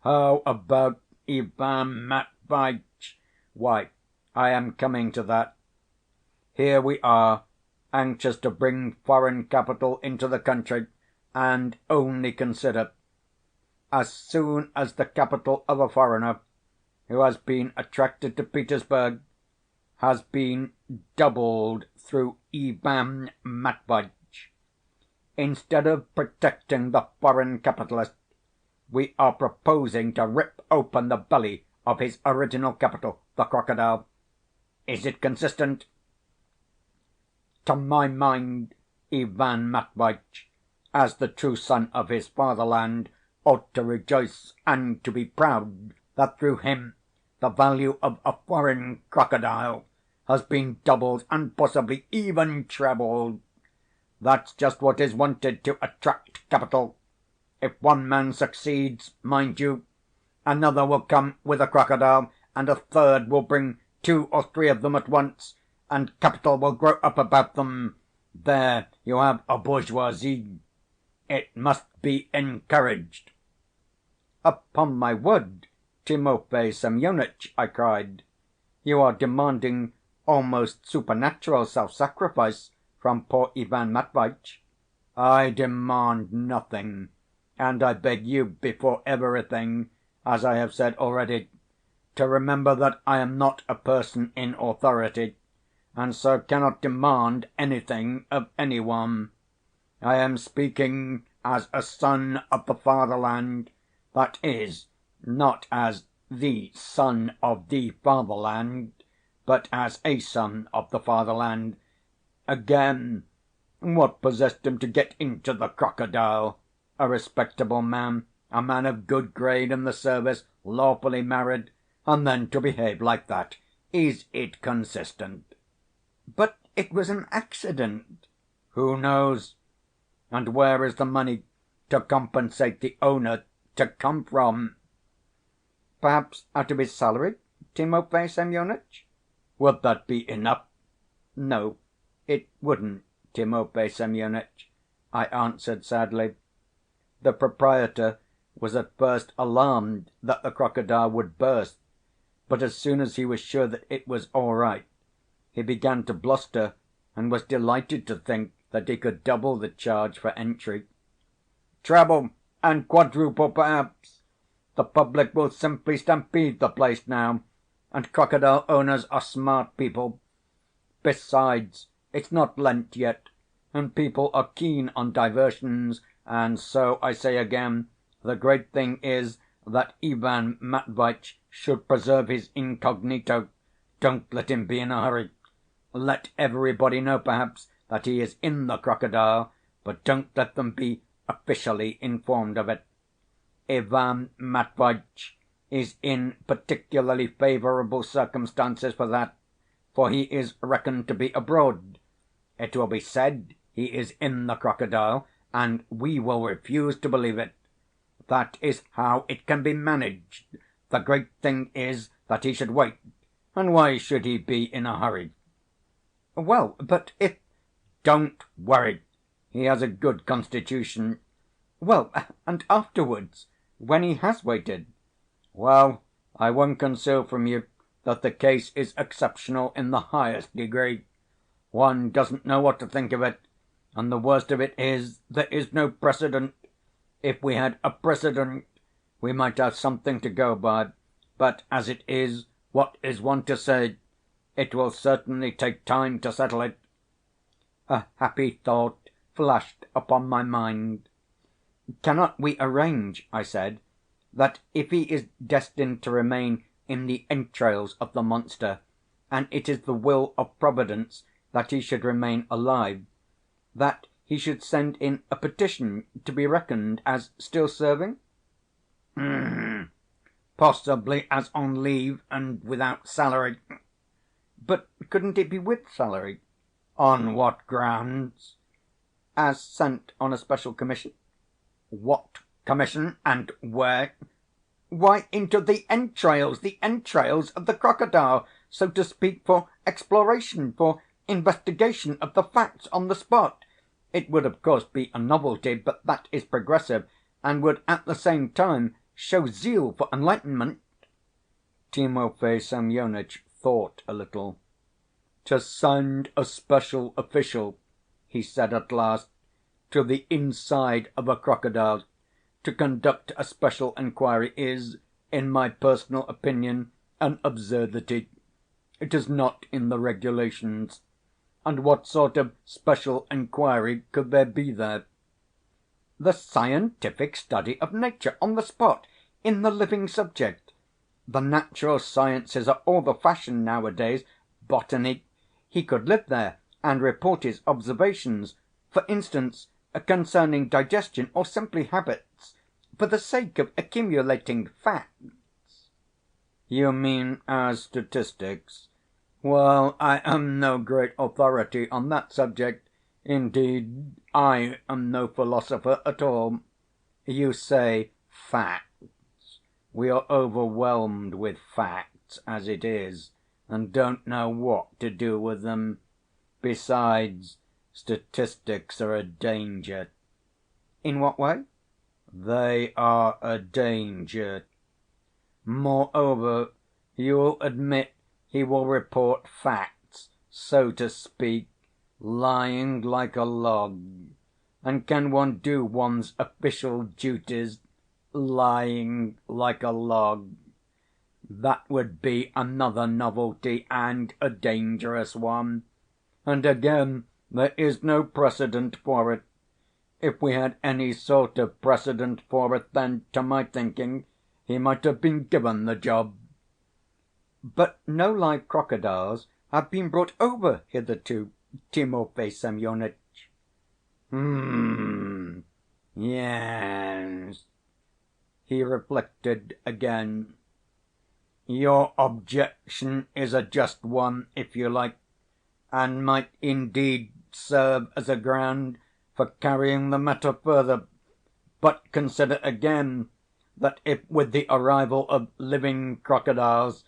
"How about Ivan Matviéitch? Why, I am coming to that. Here we are, anxious to bring foreign capital into the country, and only consider. As soon as the capital of a foreigner, who has been attracted to Petersburg, has been doubled through Ivan Matviéitch, instead of protecting the foreign capitalist, we are proposing to rip open the belly of his original capital, the Crocodile. Is it consistent? To my mind, Ivan Matviéitch, as the true son of his fatherland, ought to rejoice and to be proud that through him the value of a foreign crocodile has been doubled and possibly even trebled. That's just what is wanted to attract capital. If one man succeeds, mind you, another will come with a crocodile, and a third will bring 2 or 3 of them at once, and capital will grow up about them. There you have a bourgeoisie. It must be encouraged." "Upon my word, Timofey Semyonitch," I cried, "you are demanding almost supernatural self-sacrifice from poor Ivan Matviéitch." "I demand nothing, and I beg you, before everything, as I have said already, to remember that I am not a person in authority, and so cannot demand anything of any one. I am speaking as a son of the fatherland, that is, not as the son of the fatherland, but as a son of the fatherland. Again, what possessed him to get into the Crocodile? A respectable man, a man of good grade in the service, lawfully married, and then to behave like that. Is it consistent?" "But it was an accident." "Who knows? And where is the money to compensate the owner to come from?" "Perhaps out of his salary, Timofey Semyonitch?" "Would that be enough?" "No, it wouldn't, Timofey Semyonitch," I answered sadly. "The proprietor was at first alarmed that the crocodile would burst, but as soon as he was sure that it was all right, he began to bluster, and was delighted to think that he could double the charge for entry." "Treble and quadruple, perhaps. The public will simply stampede the place now, and crocodile owners are smart people. Besides, it's not Lent yet, and people are keen on diversions, and so, I say again, the great thing is that Ivan Matviéitch should preserve his incognito. Don't let him be in a hurry. Let everybody know, perhaps, that he is in the Crocodile, but don't let them be officially informed of it. Ivan Matviéitch is in particularly favourable circumstances for that, for he is reckoned to be abroad. It will be said he is in the Crocodile, and we will refuse to believe it. That is how it can be managed. The great thing is that he should wait. And why should he be in a hurry?" "Well, but if—" "Don't worry. He has a good constitution." "Well, and afterwards, when he has waited?" "Well, I won't conceal from you that the case is exceptional in the highest degree. One doesn't know what to think of it, and the worst of it is there is no precedent. If we had a precedent, we might have something to go by, but as it is, what is one to say? It will certainly take time to settle it." A happy thought flashed upon my mind. "Cannot we arrange," I said, "that if he is destined to remain in the entrails of the monster, and it is the will of Providence that he should remain alive, that he should send in a petition to be reckoned as still serving?" Hmm. Possibly as on leave and without salary. But couldn't it be with salary? On what grounds? As sent on a special commission. What commission, and where? Why, into the entrails of the crocodile, so to speak, for exploration, for investigation of the facts on the spot. It would, of course, be a novelty, but that is progressive, and would at the same time show zeal for enlightenment. Timofey Semyonitch thought a little. To send a special official, he said at last, to the inside of a crocodile, to conduct a special inquiry is, in my personal opinion, an absurdity. It is not in the regulations. And what sort of special inquiry could there be there? The scientific study of nature, on the spot, in the living subject. The natural sciences are all the fashion nowadays. Botany. He could live there and report his observations, for instance, concerning digestion or simply habits, for the sake of accumulating facts. You mean as statistics? Well, I am no great authority on that subject. Indeed, I am no philosopher at all. You say facts. We are overwhelmed with facts as it is, and don't know what to do with them. Besides, statistics are a danger. In what way? They are a danger. Moreover, you will admit he will report facts, so to speak, lying like a log. And can one do one's official duties lying like a log? That would be another novelty, and a dangerous one. And again, there is no precedent for it. If we had any sort of precedent for it, then, to my thinking, he might have been given the job. But no live crocodiles have been brought over hitherto, Timofey Semyonitch. Yes. He reflected again. Your objection is a just one, if you like, and might indeed serve as a ground for carrying the matter further. But consider again that if with the arrival of living crocodiles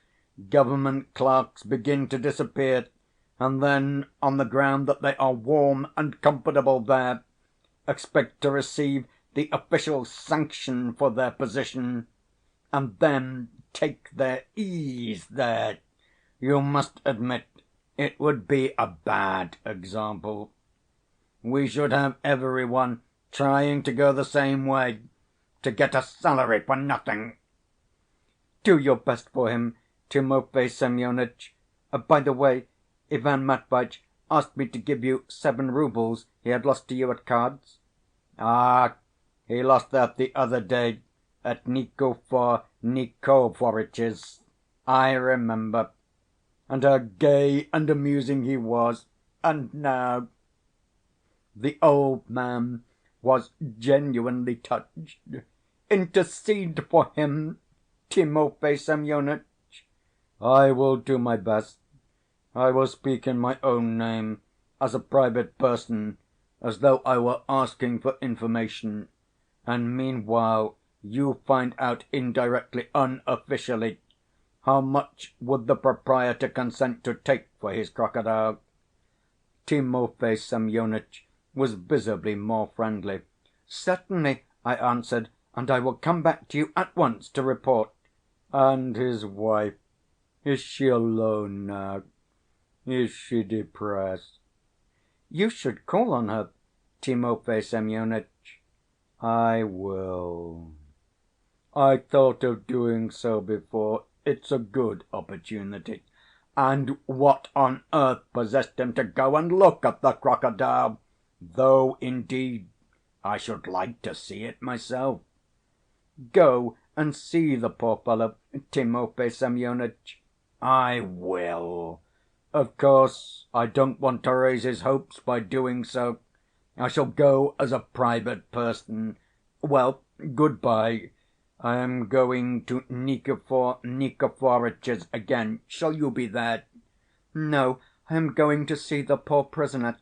government clerks begin to disappear, and then, on the ground that they are warm and comfortable there, expect to receive the official sanction for their position, and then take their ease there, you must admit it would be a bad example. We should have every one trying to go the same way, to get a salary for nothing. Do your best for him, Timofey Semyonitch. By the way, Ivan Matviéitch asked me to give you 7 roubles he had lost to you at cards. Ah, he lost that the other day at Nikifor Nikiforitch's. I remember. And how gay and amusing he was. And now... The old man was genuinely touched. Intercede for him, Timofey Semyonitch. I will do my best. I will speak in my own name, as a private person, as though I were asking for information, and meanwhile you find out indirectly, unofficially, how much would the proprietor consent to take for his crocodile. Timofey Semyonitch was visibly more friendly. Certainly, I answered, and I will come back to you at once to report. And his wife, is she alone now? Is she depressed? You should call on her, Timofey Semyonitch. I will. I thought of doing so before. It's a good opportunity. And what on earth possessed him to go and look at the crocodile? Though, indeed, I should like to see it myself. Go and see the poor fellow, Timofey Semyonitch. I will. Of course, I don't want to raise his hopes by doing so. I shall go as a private person. Well, good-bye. I am going to Nikifor Nikiforitch's again. Shall you be there? No, I am going to see the poor prisoner.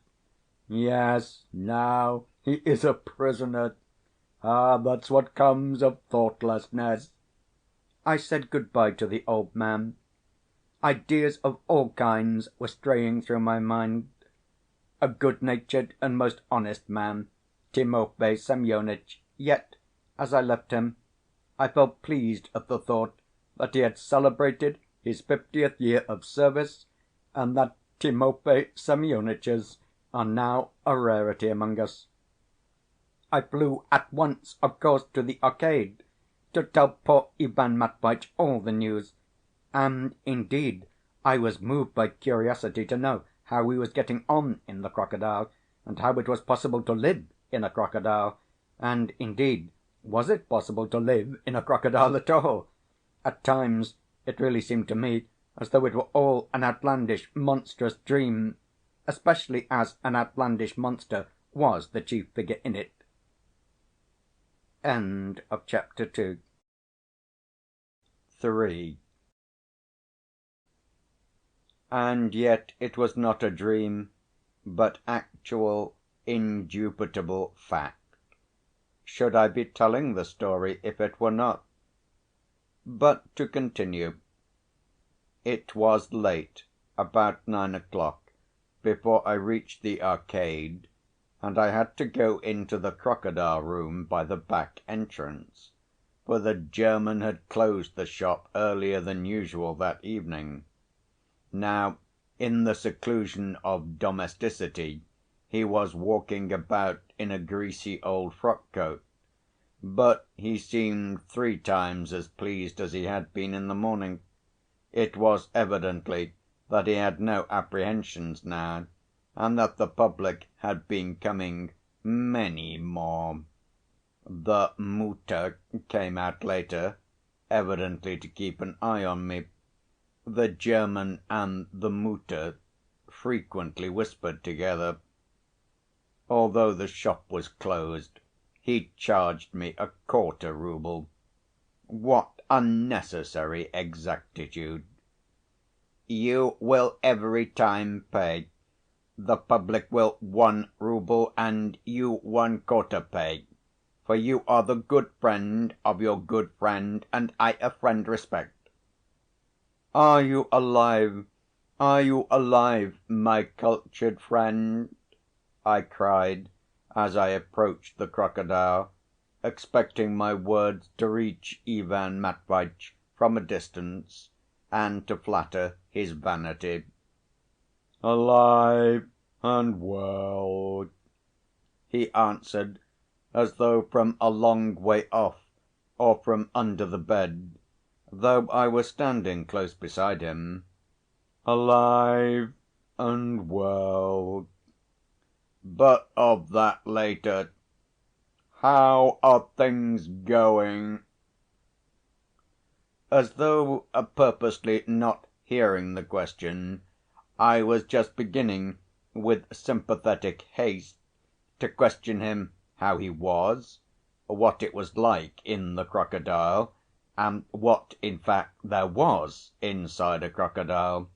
Yes, now he is a prisoner. Ah, that's what comes of thoughtlessness. I said good-bye to the old man. Ideas of all kinds were straying through my mind. A good-natured and most honest man, Timofey Semyonitch, yet, as I left him, I felt pleased at the thought that he had celebrated his 50th year of service, and that Timofey Semyonitches are now a rarity among us. I flew at once, of course, to the Arcade, to tell poor Ivan Matviéitch all the news, and, indeed, I was moved by curiosity to know how he was getting on in the Crocodile, and how it was possible to live in a crocodile, and, indeed, was it possible to live in a crocodile at all? At times it really seemed to me as though it were all an outlandish, monstrous dream, especially as an outlandish monster was the chief figure in it. End of chapter 2. 3. And yet it was not a dream, but actual, indubitable fact. Should I be telling the story if it were not? But to continue. It was late, about 9 o'clock, before I reached the Arcade, and I had to go into the Crocodile room by the back entrance, for the German had closed the shop earlier than usual that evening. Now, in the seclusion of domesticity, he was walking about in a greasy old frock-coat, but he seemed 3 times as pleased as he had been in the morning. It was evidently that he had no apprehensions now, and that the public had been coming many more. The Mutter came out later, evidently to keep an eye on me. The German and the Mutter frequently whispered together. Although the shop was closed, he charged me a quarter rouble. What unnecessary exactitude! You will every time pay. The public will 1 rouble, and you 1/4 pay, for you are the good friend of your good friend, and I a friend respect. Are you alive? Are you alive, my cultured friend? I cried as I approached the Crocodile, expecting my words to reach Ivan Matviéitch from a distance, and to flatter his vanity. Alive and well, he answered, as though from a long way off, or from under the bed, though I was standing close beside him. Alive and well. But of that later. How are things going? As though purposely not hearing the question, I was just beginning, with sympathetic haste, to question him how he was, what it was like in the Crocodile, and what, in fact, there was inside a crocodile.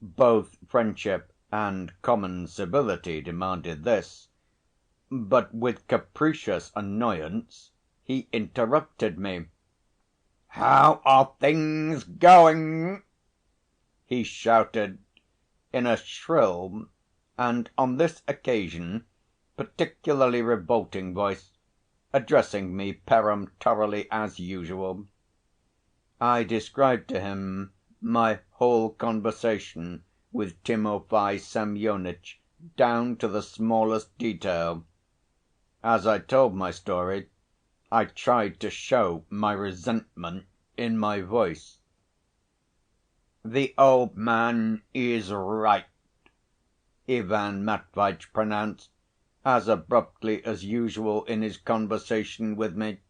Both friendship and common civility demanded this, but with capricious annoyance he interrupted me. "How are things going?" he shouted in a shrill, and on this occasion particularly revolting voice, addressing me peremptorily as usual. I described to him my whole conversation with Timofey Semyonitch down to the smallest detail. As I told my story, I tried to show my resentment in my voice. "The old man is right," Ivan Matviéitch pronounced, as abruptly as usual in his conversation with me.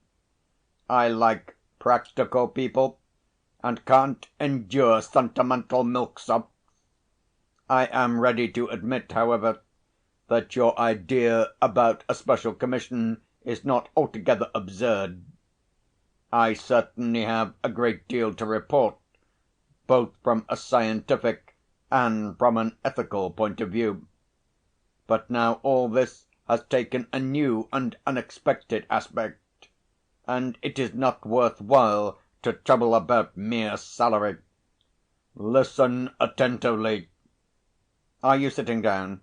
"I like practical people, and can't endure sentimental milksops. I am ready to admit, however, that your idea about a special commission is not altogether absurd. I certainly have a great deal to report, both from a scientific and from an ethical point of view. But now all this has taken a new and unexpected aspect, and it is not worth while to trouble about mere salary. Listen attentively. Are you sitting down?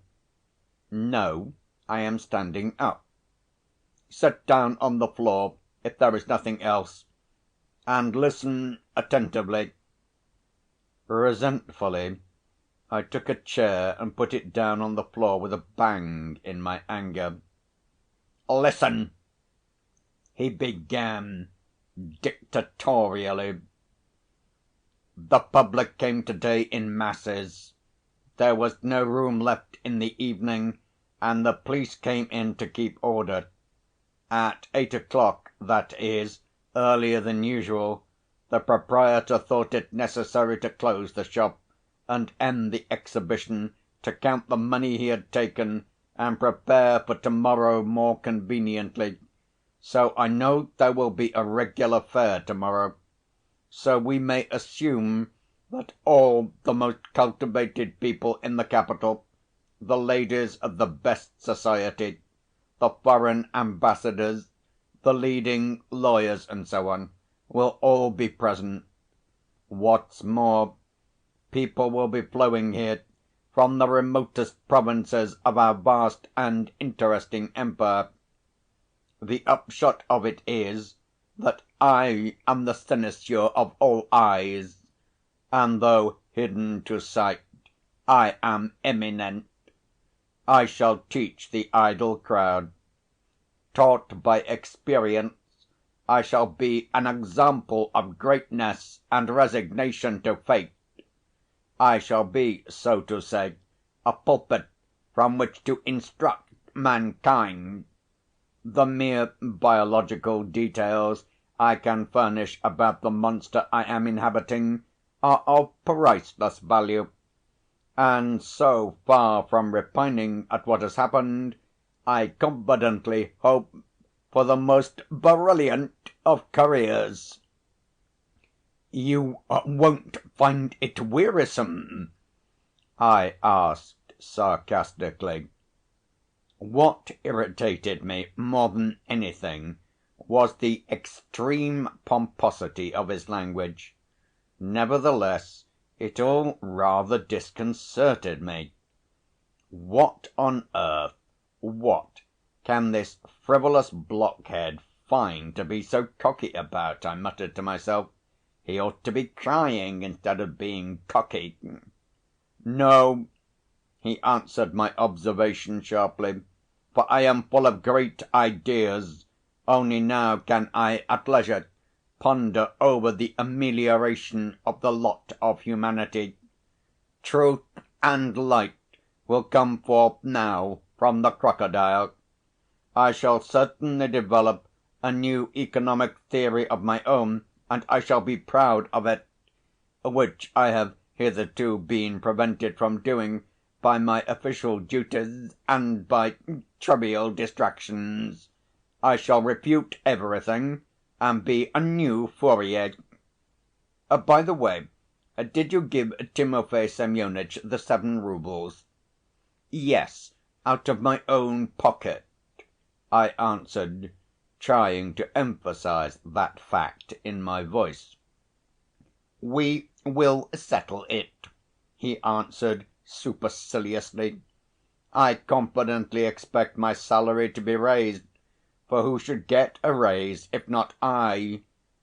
No, I am standing up. Sit down on the floor, if there is nothing else, and listen attentively. Resentfully, I took a chair and put it down on the floor with a bang in my anger. Listen, he began dictatorially. The public came today in masses. There was no room left in the evening, and the police came in to keep order. At 8 o'clock, that is, earlier than usual, the proprietor thought it necessary to close the shop and end the exhibition, to count the money he had taken and prepare for tomorrow more conveniently. So I know there will be a regular fair tomorrow. So we may assume that all the most cultivated people in the capital, the ladies of the best society, the foreign ambassadors, the leading lawyers, and so on, will all be present. What's more, people will be flowing here from the remotest provinces of our vast and interesting empire. The upshot of it is that I am the cynosure of all eyes, and though hidden to sight, I am eminent. I shall teach the idle crowd. Taught by experience, I shall be an example of greatness and resignation to fate. I shall be, so to say, a pulpit from which to instruct mankind. The mere biological details I can furnish about the monster I am inhabiting are of priceless value, and so far from repining at what has happened, I confidently hope for the most brilliant of careers. You won't find it wearisome? I asked sarcastically. What irritated me more than anything was the extreme pomposity of his language. Nevertheless, it all rather disconcerted me. What on earth, what can this frivolous blockhead find to be so cocky about? I muttered to myself. He ought to be crying instead of being cocky. No, he answered my observation sharply, for I am full of great ideas. Only now can I at leisure ponder over the amelioration of the lot of humanity. Truth and light will come forth now from the crocodile. I shall certainly develop a new economic theory of my own, and I shall be proud of it, which I have hitherto been prevented from doing by my official duties and by trivial distractions. I shall refute everything and be a new Fourier. By the way, did you give Timofey Semyonitch the 7 roubles? Yes, out of my own pocket, I answered, trying to emphasize that fact in my voice. We will settle it, he answered superciliously. I confidently expect my salary to be raised, for who should get a raise if not I?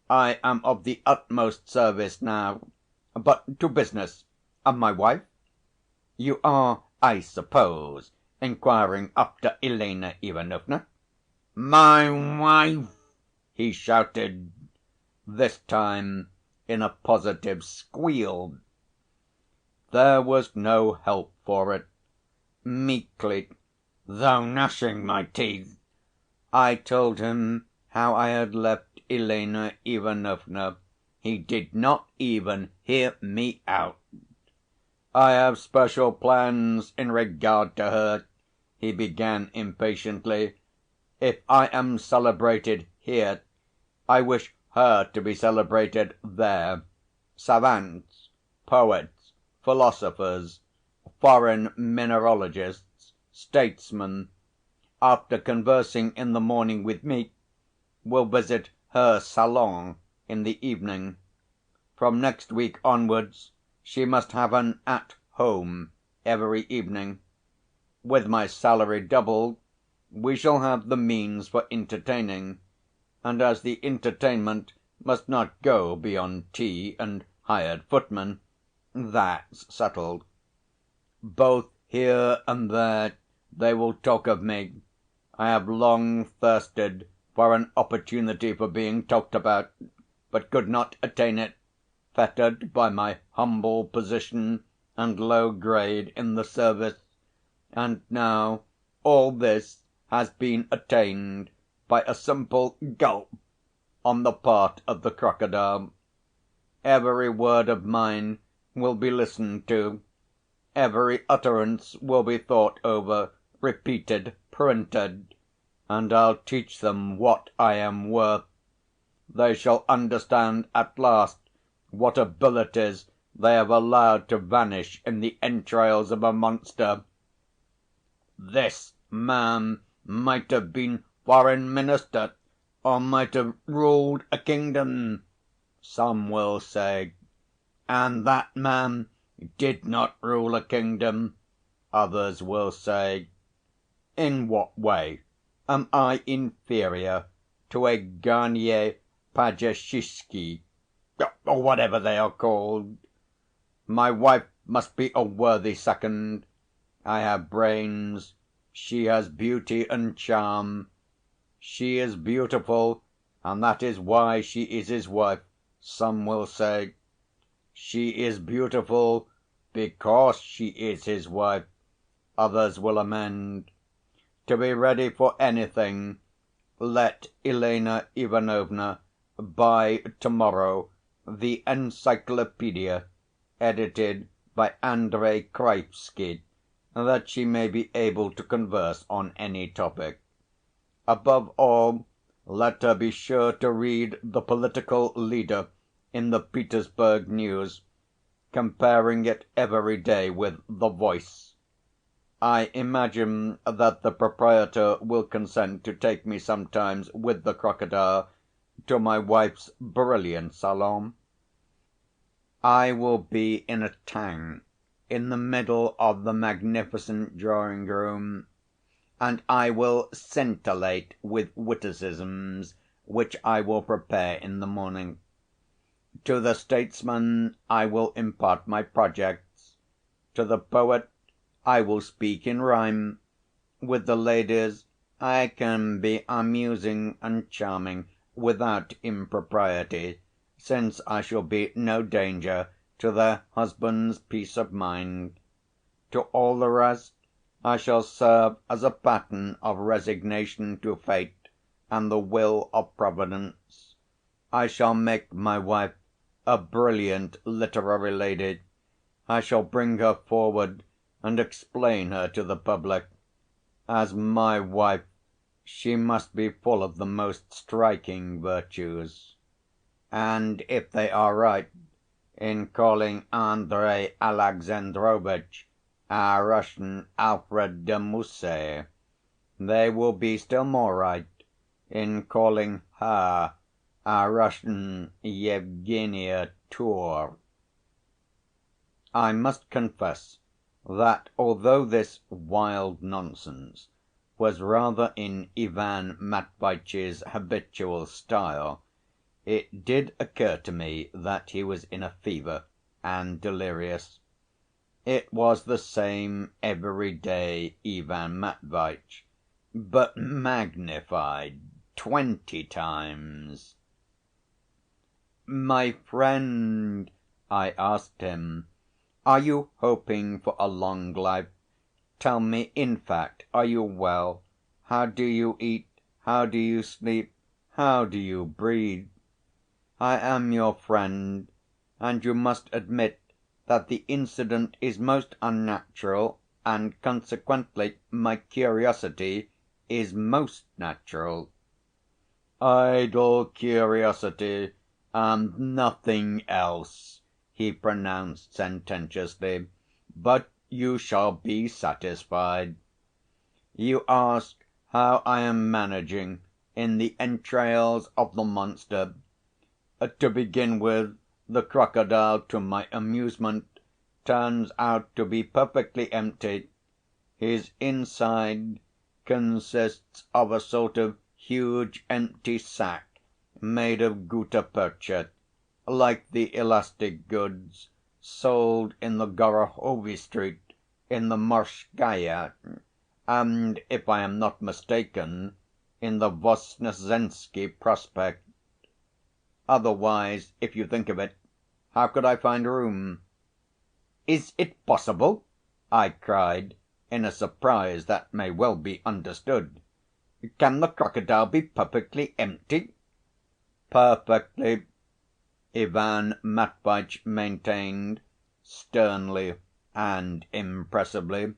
I am of the utmost service now. But to business. My wife? You are, I suppose, inquiring after Elena Ivanovna? My wife! He shouted, this time in a positive squeal. There was no help for it. Meekly, though gnashing my teeth, I told him how I had left Elena Ivanovna. He did not even hear me out. I have special plans in regard to her, he began impatiently. If I am celebrated here, I wish her to be celebrated there, savants, poets, philosophers, foreign mineralogists, statesmen, after conversing in the morning with me, will visit her salon in the evening. From next week onwards she must have an at home every evening. With my salary doubled, we shall have the means for entertaining, and as the entertainment must not go beyond tea and hired footmen, that's settled. Both here and there they will talk of me. I have long thirsted for an opportunity for being talked about, but could not attain it, fettered by my humble position and low grade in the service, and now all this has been attained by a simple gulp on the part of the Crocodile. Every word of mine will be listened to, every utterance will be thought over, repeated, printed, and I'll teach them what I am worth. They shall understand at last what abilities they have allowed to vanish in the entrails of a monster. This man might have been foreign minister, or might have ruled a kingdom, some will say, and that man did not rule a kingdom, others will say. In what way am I inferior to a Garnier Pagesishki, or whatever they are called? My wife must be a worthy second. I have brains, she has beauty and charm. She is beautiful, and that is why she is his wife, some will say. She is beautiful because she is his wife, others will amend. To be ready for anything, let Elena Ivanovna buy tomorrow the Encyclopedia edited by Andrei Kraevsky, that she may be able to converse on any topic. Above all, let her be sure to read the political leader in the Petersburg News, comparing it every day with the Voice. I imagine that the proprietor will consent to take me sometimes with the Crocodile to my wife's brilliant salon. I will be in a tank in the middle of the magnificent drawing room, and I will scintillate with witticisms which I will prepare in the morning. To the statesman I will impart my projects, to the poet I will speak in rhyme, with the ladies I can be amusing and charming without impropriety, since I shall be no danger to their husbands' peace of mind. To all the rest I shall serve as a pattern of resignation to fate and the will of Providence. I shall make my wife a brilliant literary lady. I shall bring her forward and explain her to the public. As my wife, she must be full of the most striking virtues. And if they are right in calling Andrey Alexandrovitch our Russian Alfred de Musset, they will be still more right in calling her our Russian Yevgenia Tour. I must confess that although this wild nonsense was rather in Ivan Matviéitch's habitual style, it did occur to me that he was in a fever and delirious. It was the same everyday Ivan Matviéitch, but magnified 20 times. "My friend," I asked him, "are you hoping for a long life? Tell me, in fact, are you well? How do you eat? How do you sleep? How do you breathe? I am your friend, and you must admit that the incident is most unnatural, and consequently my curiosity is most natural." "Idle curiosity and nothing else," he pronounced sententiously. "But you shall be satisfied. You ask how I am managing in the entrails of the monster. To begin with, the crocodile, to my amusement, turns out to be perfectly empty. His inside consists of a sort of huge empty sack made of gutta percha, like the elastic goods sold in the Gorohovy Street in the Morskaya, and, if I am not mistaken, in the Voznesensky Prospect. Otherwise, if you think of it, how could I find room?" "Is it possible?" I cried, in a surprise that may well be understood. "Can the crocodile be perfectly empty?" "Perfectly," Ivan Matviéitch maintained, sternly and impressively.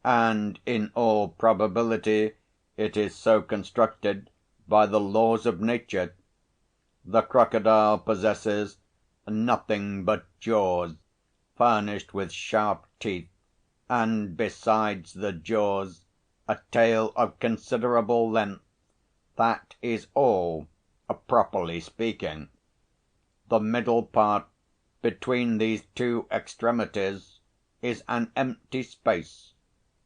"And in all probability it is so constructed by the laws of nature. The crocodile possesses nothing but jaws furnished with sharp teeth, and besides the jaws a tail of considerable length. That is all, properly speaking. The middle part between these two extremities is an empty space,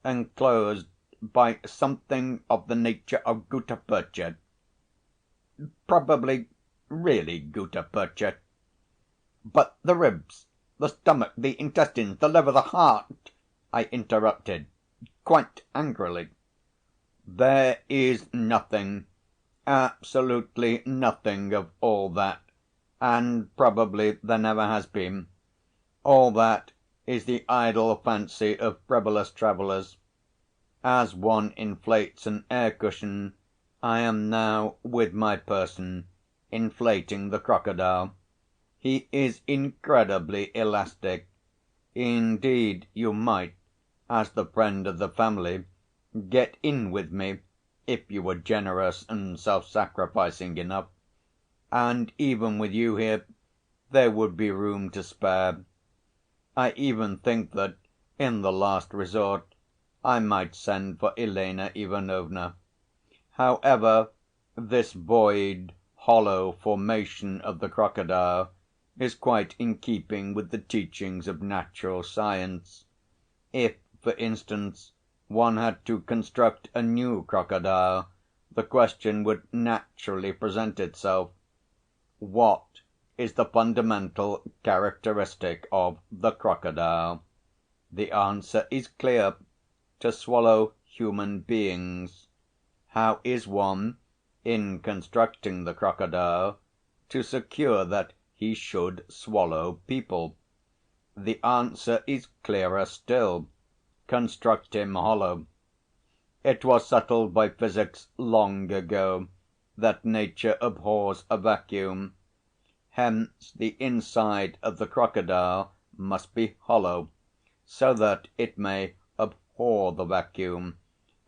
enclosed by something of the nature of gutta percha. Probably really gutta percha." "But the ribs, the stomach, the intestines, the liver, the heart?" I interrupted, quite angrily. "There is nothing, absolutely nothing of all that, and probably there never has been. All that is the idle fancy of frivolous travellers. As one inflates an air cushion, I am now, with my person, inflating the crocodile. He is incredibly elastic. Indeed, you might, as the friend of the family, get in with me if you were generous and self‐sacrificing enough. And even with you here, there would be room to spare. I even think that, in the last resort, I might send for Elena Ivanovna. However, this void, hollow formation of the crocodile is quite in keeping with the teachings of natural science. If, for instance, one had to construct a new crocodile, the question would naturally present itself: what is the fundamental characteristic of the crocodile? The answer is clear: to swallow human beings. How is one, in constructing the crocodile, to secure that he should swallow people? The answer is clearer still: construct him hollow. It was settled by physics long ago that nature abhors a vacuum. Hence the inside of the crocodile must be hollow, so that it may abhor the vacuum,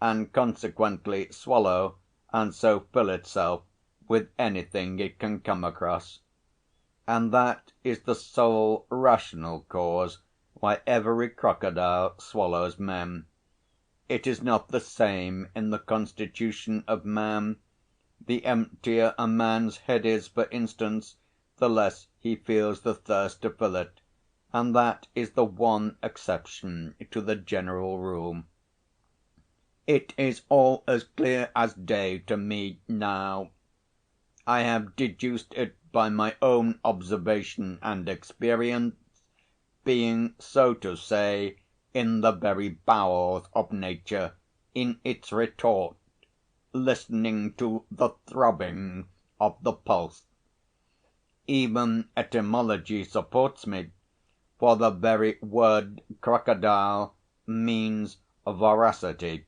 and consequently swallow and so fill itself with anything it can come across. And that is the sole rational cause why every crocodile swallows men. It is not the same in the constitution of man. The emptier a man's head is, for instance, the less he feels the thirst to fill it, and that is the one exception to the general rule. It is all as clear as day to me now. I have deduced it by my own observation and experience, being, so to say, in the very bowels of nature, in its retort, listening to the throbbing of the pulse. Even etymology supports me, for the very word crocodile means voracity.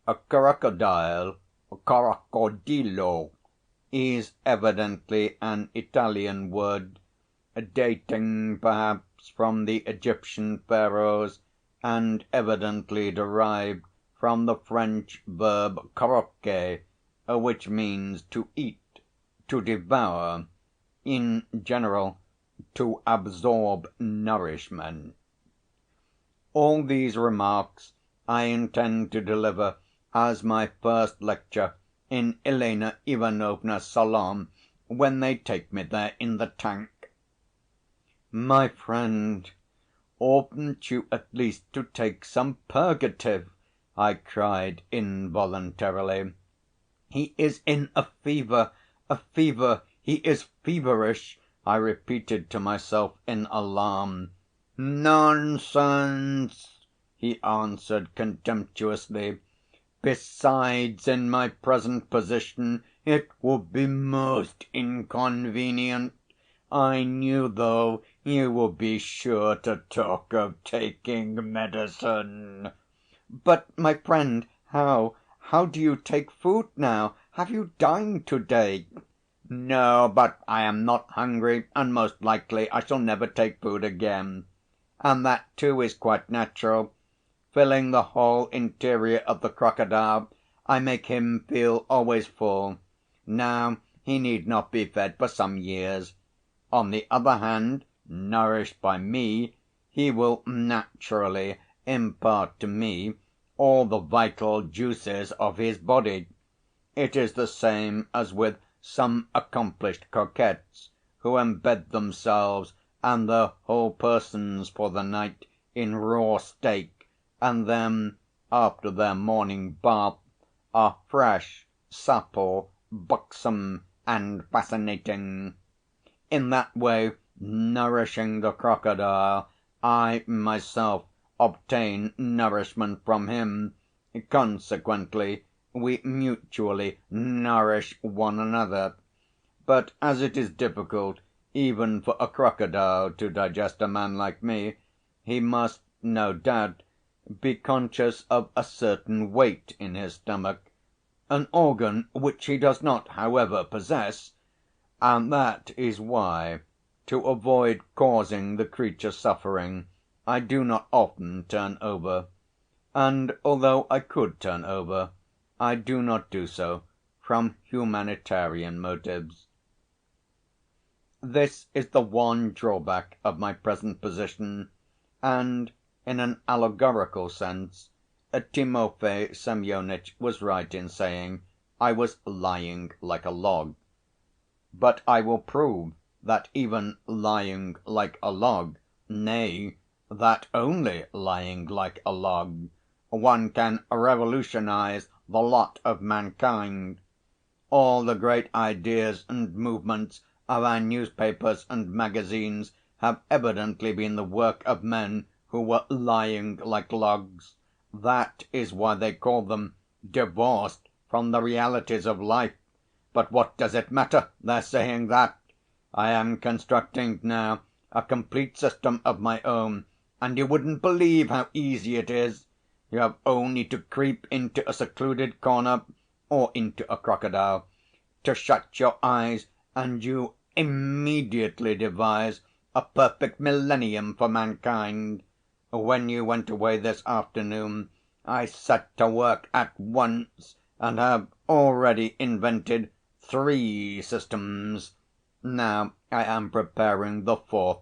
A crocodile, crocodilo, is evidently an Italian word, dating perhaps from the Egyptian pharaohs, and evidently derived from the French verb croquer, which means to eat, to devour, in general, to absorb nourishment. All these remarks I intend to deliver as my first lecture in Elena Ivanovna's salon when they take me there in the tank. My friend, oughtn't you at least to take some purgative? I cried involuntarily. He is in a fever, he is feverish, I repeated to myself in alarm. Nonsense, he answered contemptuously. Besides, in my present position it would be most inconvenient. I knew, though, you would be sure to talk of taking medicine. But, my friend, how do you take food now? Have you dined to-day? No, but I am not hungry, and most likely I shall never take food again. And that, too, is quite natural. Filling the whole interior of the crocodile, I make him feel always full. Now, he need not be fed for some years. On the other hand, nourished by me, he will naturally impart to me all the vital juices of his body. It is the same as with some accomplished coquettes, who embed themselves and their whole persons for the night in raw steak, and then, after their morning bath, are fresh, supple, buxom, and fascinating. In that way, nourishing the crocodile, I myself obtain nourishment from him. Consequently, we mutually nourish one another. But as it is difficult even for a crocodile to digest a man like me, he must, no doubt, be conscious of a certain weight in his stomach, an organ which he does not, however, possess, and that is why, to avoid causing the creature suffering, I do not often turn over. And although I could turn over, I do not do so from humanitarian motives. This is the one drawback of my present position, and, in an allegorical sense, Timofey Semyonitch was right in saying I was lying like a log. But I will prove that even lying like a log, nay, that only lying like a log, one can revolutionize the lot of mankind. All the great ideas and movements of our newspapers and magazines have evidently been the work of men who were lying like logs. That is why they call them divorced from the realities of life. But what does it matter, their saying that? I am constructing now a complete system of my own, and you wouldn't believe how easy it is. You have only to creep into a secluded corner, or into a crocodile, to shut your eyes, and you immediately devise a perfect millennium for mankind. When you went away this afternoon, I set to work at once, and have already invented 3 systems. Now I am preparing the 4th.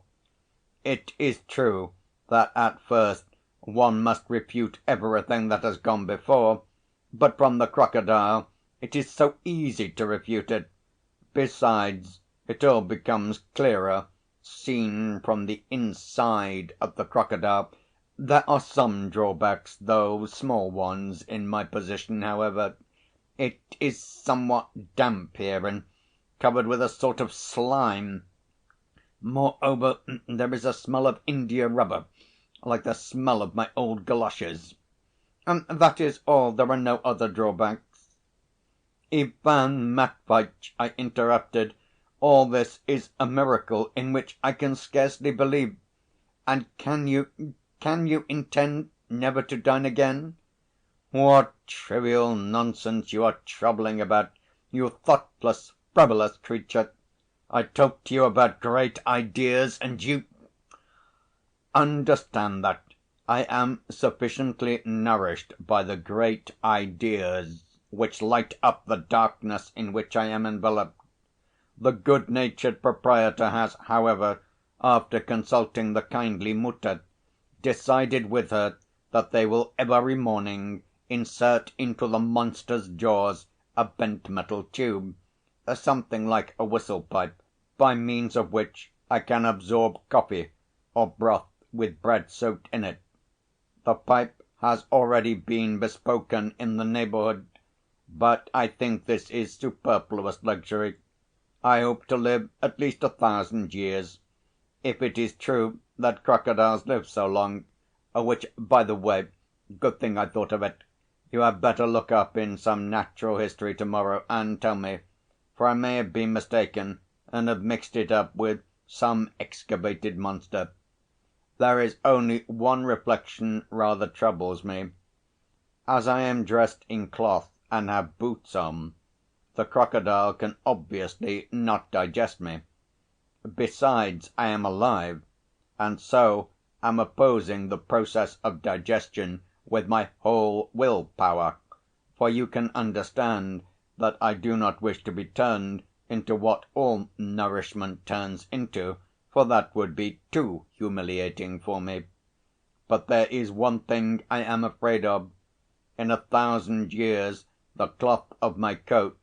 It is true that at first one must refute everything that has gone before, but from the crocodile it is so easy to refute it. Besides, it all becomes clearer, seen from the inside of the crocodile. There are some drawbacks, though small ones, in my position, however. It is somewhat damp here and covered with a sort of slime. Moreover, there is a smell of india rubber, like the smell of my old galoshes. And that is all. There are no other drawbacks. Ivan Matviéitch, I interrupted, all this is a miracle in which I can scarcely believe. And can you intend never to dine again? What trivial nonsense you are troubling about, you thoughtless, frivolous creature! I talk to you about great ideas, and you... Understand that I am sufficiently nourished by the great ideas. which light up the darkness in which I am enveloped. The good-natured proprietor has, however, after consulting the kindly Mutter, decided with her that they will every morning insert into the monster's jaws a bent metal tube, something like a whistle-pipe, by means of which I can absorb coffee or broth with bread soaked in it. The pipe has already been bespoken in the neighbourhood, but I think this is superfluous luxury. I hope to live at least 1,000 years. If it is true that crocodiles live so long, which, by the way, good thing I thought of it, you had better look up in some natural history tomorrow and tell me, for I may have been mistaken and have mixed it up with some excavated monster. There is only one reflection rather troubles me. As I am dressed in cloth and have boots on, the crocodile can obviously not digest me. Besides, I am alive, and so am opposing the process of digestion with my whole will power, for you can understand that I do not wish to be turned into what all nourishment turns into, for that would be too humiliating for me. But there is one thing I am afraid of. In 1,000 years the cloth of my coat,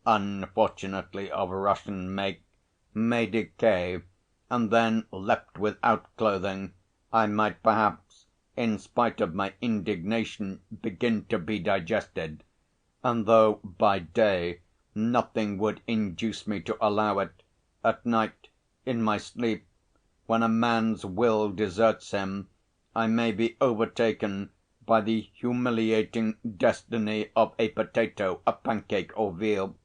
unfortunately of Russian make, may decay, and then, left without clothing, I might perhaps, in spite of my indignation, begin to be digested, and though by day nothing would induce me to allow it, at night, in my sleep, when a man's will deserts him, I may be overtaken by the humiliating destiny of a potato, a pancake, or veal.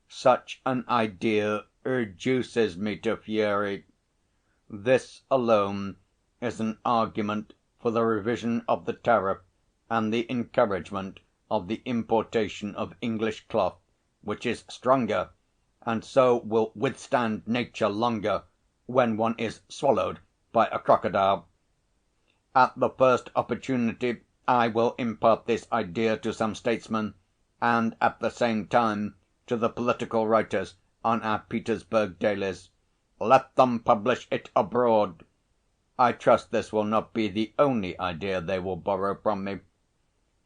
Such an idea reduces me to fury. This alone is an argument for the revision of the tariff and the encouragement of the importation of English cloth, which is stronger, and so will withstand nature longer when one is swallowed by a crocodile. At the first opportunity I will impart this idea to some statesman, and at the same time to the political writers on our Petersburg dailies. Let them publish it abroad. I trust this will not be the only idea they will borrow from me.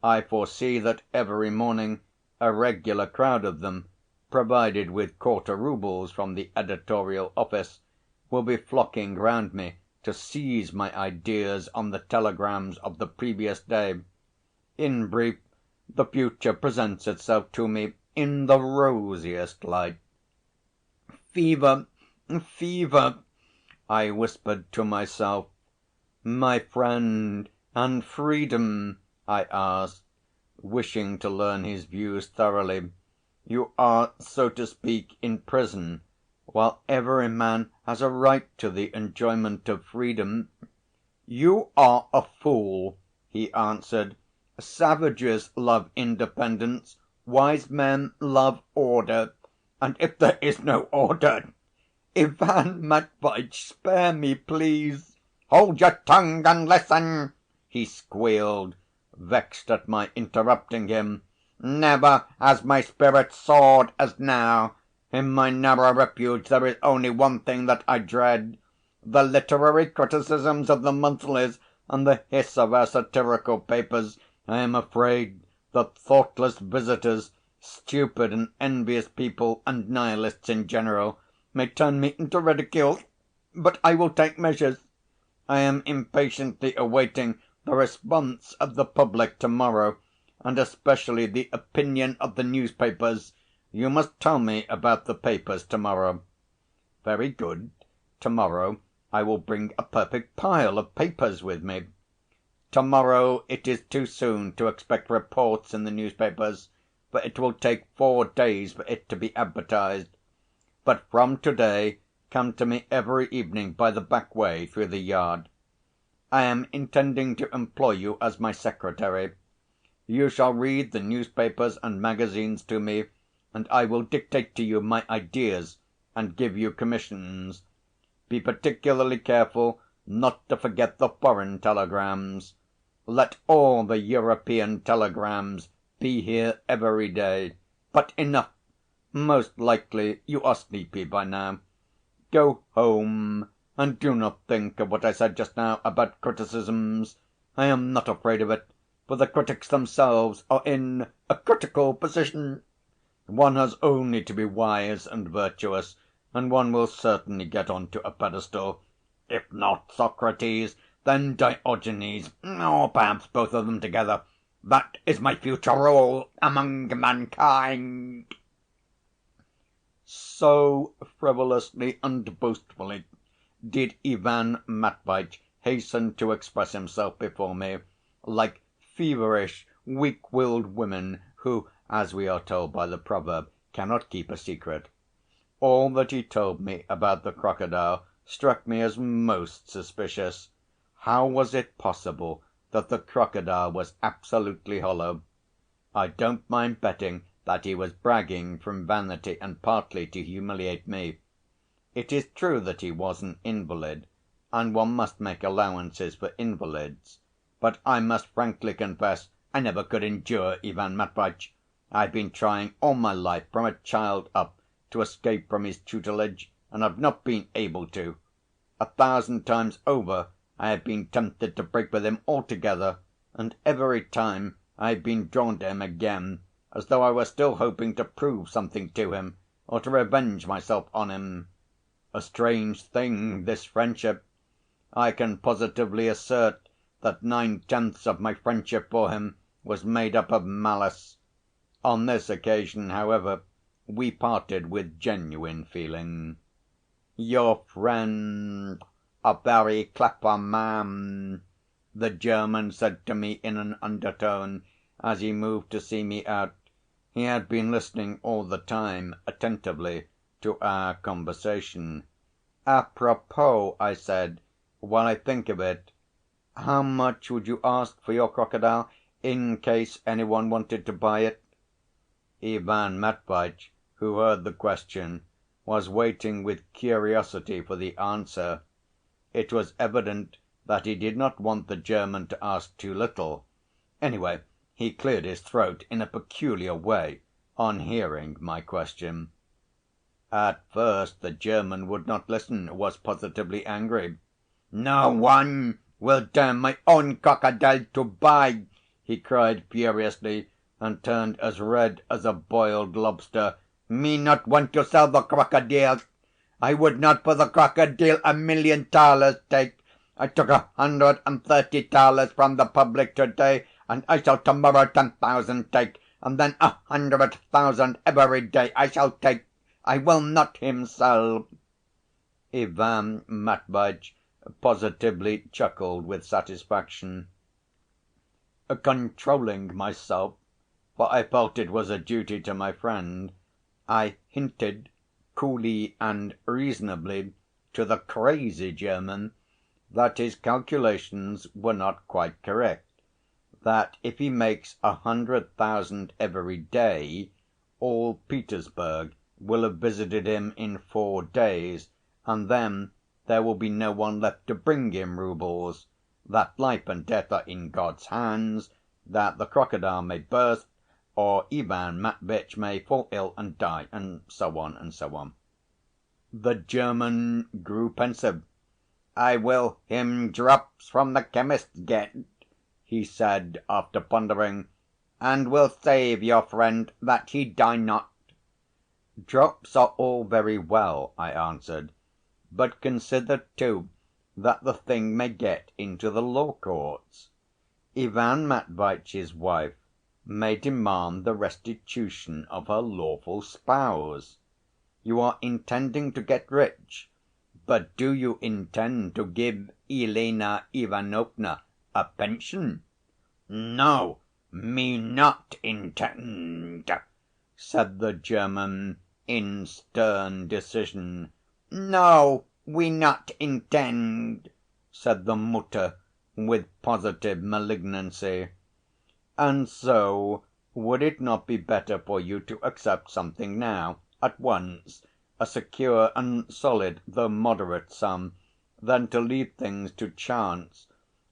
I foresee that every morning a regular crowd of them, provided with quarter roubles from the editorial office, will be flocking round me to seize my ideas on the telegrams of the previous day. In brief, the future presents itself to me in the rosiest light. Fever, fever, I whispered to myself. My friend, and freedom? I asked, wishing to learn his views thoroughly. You are, so to speak, in prison, while every man has a right to the enjoyment of freedom. You are a fool, he answered. Savages love independence, wise men love order, and if there is no order, Ivan Matviéitch, spare me, please. Hold your tongue and listen, he squealed, vexed at my interrupting him. Never has my spirit soared as now. In my narrow refuge there is only one thing that I dread, the literary criticisms of the monthlies and the hiss of our satirical papers. I am afraid that thoughtless visitors, stupid and envious people, and nihilists in general, may turn me into ridicule, but I will take measures. I am impatiently awaiting the response of the public tomorrow, and especially the opinion of the newspapers. You must tell me about the papers tomorrow. Very good. Tomorrow I will bring a perfect pile of papers with me. Tomorrow it is too soon to expect reports in the newspapers, for it will take 4 days for it to be advertised. But from today come to me every evening by the back way through the yard. I am intending to employ you as my secretary. You shall read the newspapers and magazines to me, and I will dictate to you my ideas and give you commissions. Be particularly careful not to forget the foreign telegrams. Let all the European telegrams be here every day. But enough! Most likely you are sleepy by now. Go home, and do not think of what I said just now about criticisms. I am not afraid of it, for the critics themselves are in a critical position. One has only to be wise and virtuous, and one will certainly get on to a pedestal. If not Socrates, then Diogenes, or perhaps both of them together. That is my future role among mankind." So frivolously and boastfully did Ivan Matveitch hasten to express himself before me, like feverish, weak-willed women who, as we are told by the proverb, cannot keep a secret. All that he told me about the crocodile struck me as most suspicious. How was it possible that the crocodile was absolutely hollow? I don't mind betting that he was bragging from vanity and partly to humiliate me. It is true that he was an invalid, and one must make allowances for invalids, but I must frankly confess I never could endure Ivan Matveitch. I've been trying all my life, from a child up, to escape from his tutelage, and have not been able to. 1,000 times over I have been tempted to break with him altogether, and every time I have been drawn to him again, as though I were still hoping to prove something to him, or to revenge myself on him. A strange thing, this friendship. I can positively assert that 9/10 of my friendship for him was made up of malice. On this occasion, however, we parted with genuine feeling. "Your friend, a very clever man," the German said to me in an undertone as he moved to see me out. He had been listening all the time attentively to our conversation. "Apropos," I said, "while I think of it, how much would you ask for your crocodile, in case any one wanted to buy it?" Ivan Matveitch, who heard the question, was waiting with curiosity for the answer. It was evident that he did not want the German to ask too little. Anyway, he cleared his throat in a peculiar way on hearing my question. At first the German would not listen, was positively angry. "No one will dare my own crocodile to buy!" he cried furiously, and turned as red as a boiled lobster. "Me not want to sell the crocodile! I would not for the crocodile 1,000,000 thalers take. I took 130 thalers from the public today, and I shall tomorrow 10,000 take, and then 100,000 every day I shall take. I will not him sell." Ivan Matveitch positively chuckled with satisfaction. Controlling myself, for I felt it was a duty to my friend, I hinted, coolly and reasonably, to the crazy German that his calculations were not quite correct, that if he makes 100,000 every day, all Petersburg will have visited him in 4 days, and then there will be no one left to bring him roubles, that life and death are in God's hands, that the crocodile may burst, or Ivan Matveitch may fall ill and die, and so on and so on. The German grew pensive. "I will him drops from the chemist get," he said after pondering, "and will save your friend that he die not." "Drops are all very well," I answered, "but consider, too, that the thing may get into the law courts. Ivan Matveitch's wife may demand the restitution of her lawful spouse. You are intending to get rich, but do you intend to give Elena Ivanovna a pension?" "No, me not intend," said the German in stern decision. "No, we not intend," said the Mutter with positive malignancy. "And so would it not be better for you to accept something now, at once, a secure and solid though moderate sum, than to leave things to chance?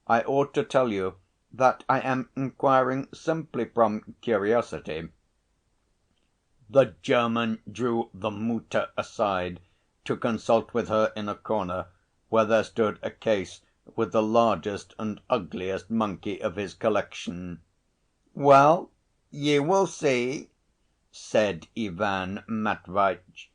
I ought to tell you that I am inquiring simply from curiosity." The German drew the Mutter aside to consult with her in a corner where there stood a case with the largest and ugliest monkey of his collection. "Well, you will see," said Ivan Matviéitch.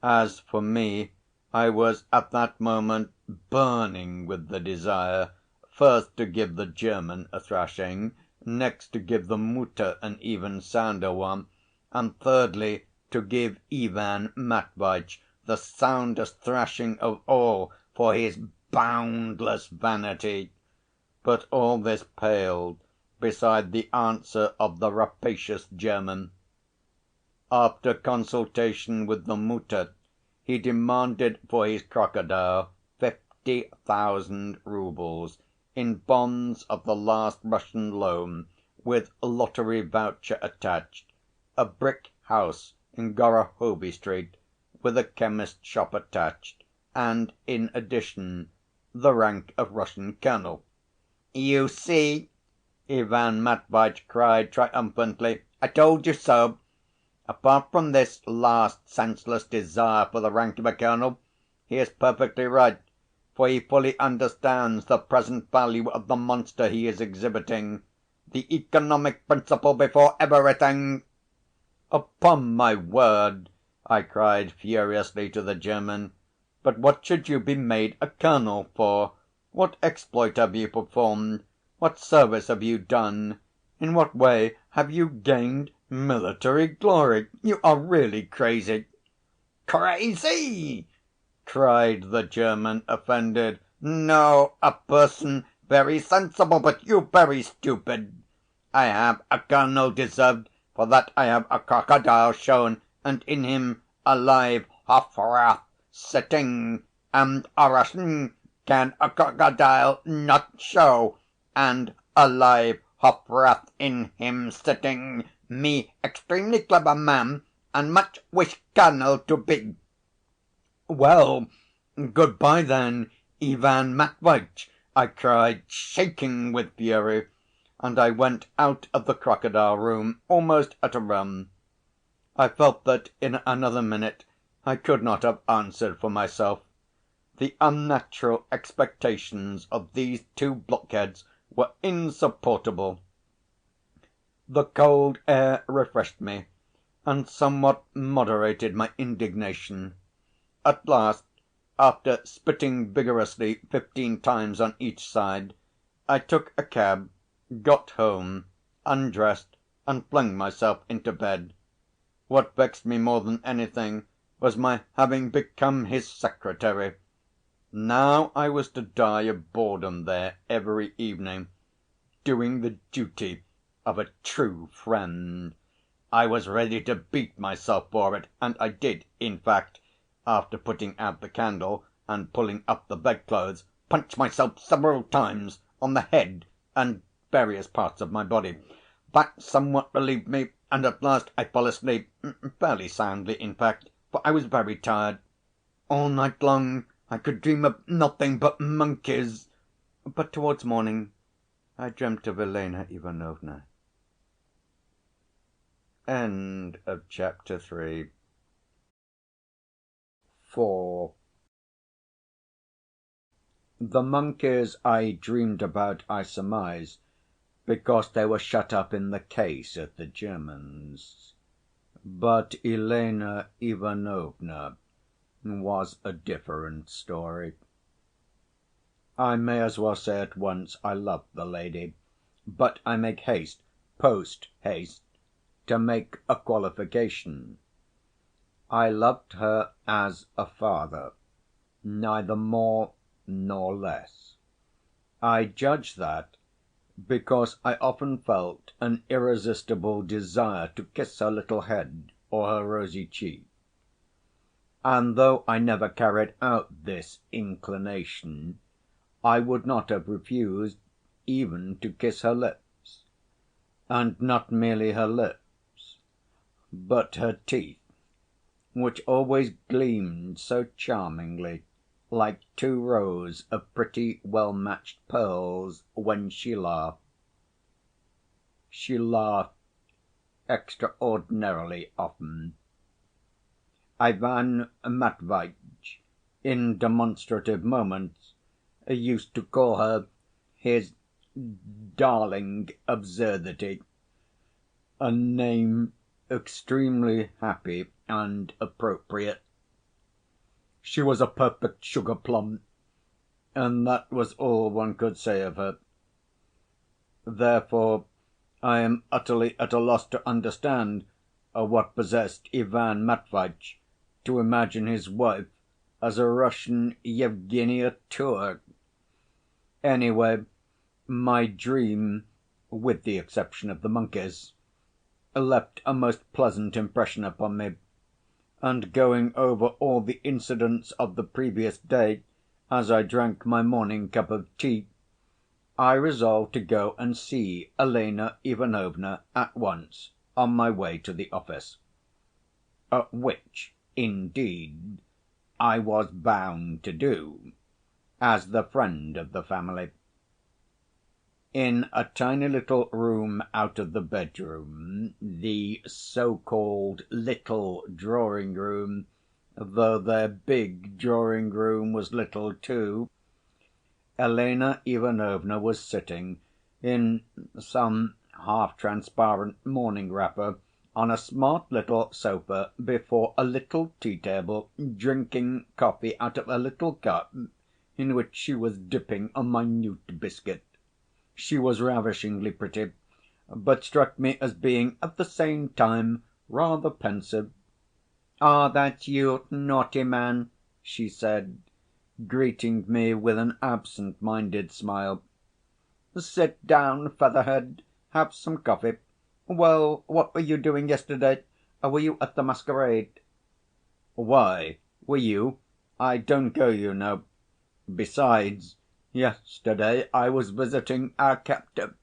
As for me, I was at that moment burning with the desire, first to give the German a thrashing, next to give the Mutter an even sounder one, and thirdly to give Ivan Matveitch the soundest thrashing of all for his boundless vanity. But all this paled beside the answer of the rapacious German. After consultation with the Mutter, he demanded for his crocodile 50,000 roubles in bonds of the last Russian loan, with lottery voucher attached, a brick house in Gorohovy Street with a chemist's shop attached, and, in addition, the rank of Russian colonel. "You see," Ivan Matveitch cried triumphantly, "I told you so! Apart from this last senseless desire for the rank of a colonel, he is perfectly right, for he fully understands the present value of the monster he is exhibiting. The economic principle before everything!" "Upon my word!" I cried furiously to the German. "But what should you be made a colonel for? What exploit have you performed? What service have you done? In what way have you gained military glory? You are really crazy!" "Crazy!" cried the German, offended. "No, a person very sensible, but you very stupid. I have a colonel deserved, for that I have a crocodile shown, and in him a live Hofrath sitting, and a Russian can a crocodile not show, and a live Hofrath in him sitting. Me extremely clever man, and much wish colonel to be." "Well, good‐by then, Ivan Matveitch!" I cried, shaking with fury, and I went out of the crocodile room almost at a run. I felt that in another minute I could not have answered for myself. The unnatural expectations of these two blockheads were insupportable. The cold air refreshed me, and somewhat moderated my indignation. At last, after spitting vigorously 15 times on each side, I took a cab, got home, undressed, and flung myself into bed. What vexed me more than anything was my having become his secretary. Now I was to die of boredom there every evening, doing the duty of a true friend. I was ready to beat myself for it, and I did, in fact, after putting out the candle and pulling up the bedclothes, punch myself several times on the head and various parts of my body. That somewhat relieved me, and at last I fell asleep, fairly soundly, in fact, for I was very tired. All night long I could dream of nothing but monkeys, but towards morning I dreamt of Elena Ivanovna. End of chapter 3. 4. The monkeys I dreamed about, I surmise, because they were shut up in the case at the German's. But Elena Ivanovna was a different story. I may as well say at once I loved the lady, but I make haste, post haste, to make a qualification. I loved her as a father, neither more nor less. I judge that because I often felt an irresistible desire to kiss her little head or her rosy cheek. And though I never carried out this inclination, I would not have refused even to kiss her lips. And not merely her lips, but her teeth, which always gleamed so charmingly, like 2 rows of pretty well‐matched pearls when she laughed. She laughed extraordinarily often. Ivan Matviéitch, in demonstrative moments, used to call her his darling absurdity, a name extremely happy and appropriate. She was a perfect sugar plum, and that was all one could say of her. Therefore, I am utterly at a loss to understand what possessed Ivan Matviéitch to imagine his wife as a Russian Yevgenia Tour. Anyway, my dream, with the exception of the monkeys, left a most pleasant impression upon me, and going over all the incidents of the previous day as I drank my morning cup of tea, I resolved to go and see Elena Ivanovna at once on my way to the office. Which, indeed, I was bound to do, as the friend of the family. In a tiny little room out of the bedroom, the so‐called little drawing‐room, though their big drawing‐room was little too, Elena Ivanovna was sitting in some half‐transparent morning wrapper on a smart little sofa before a little tea‐table, drinking coffee out of a little cup in which she was dipping a minute biscuit. She was ravishingly pretty, but struck me as being at the same time rather pensive. "Ah, that's you, naughty man," she said, greeting me with an absent‐minded smile. "Sit down, featherhead, have some coffee. Well, what were you doing yesterday? Were you at the masquerade?" "Why, were you? I don't go, you know. Besides, yesterday I was visiting our captive."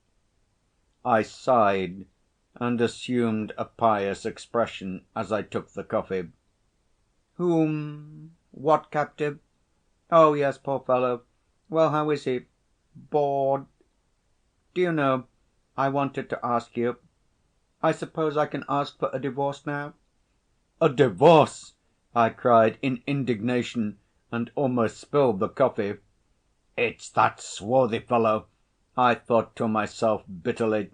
I sighed and assumed a pious expression as I took the coffee. "Whom? What captive? Oh, yes, poor fellow. Well, how is he? Bored? Do you know, I wanted to ask you, I suppose I can ask for a divorce now?" "A divorce!" I cried in indignation and almost spilled the coffee. "It's that swarthy fellow," I thought to myself bitterly.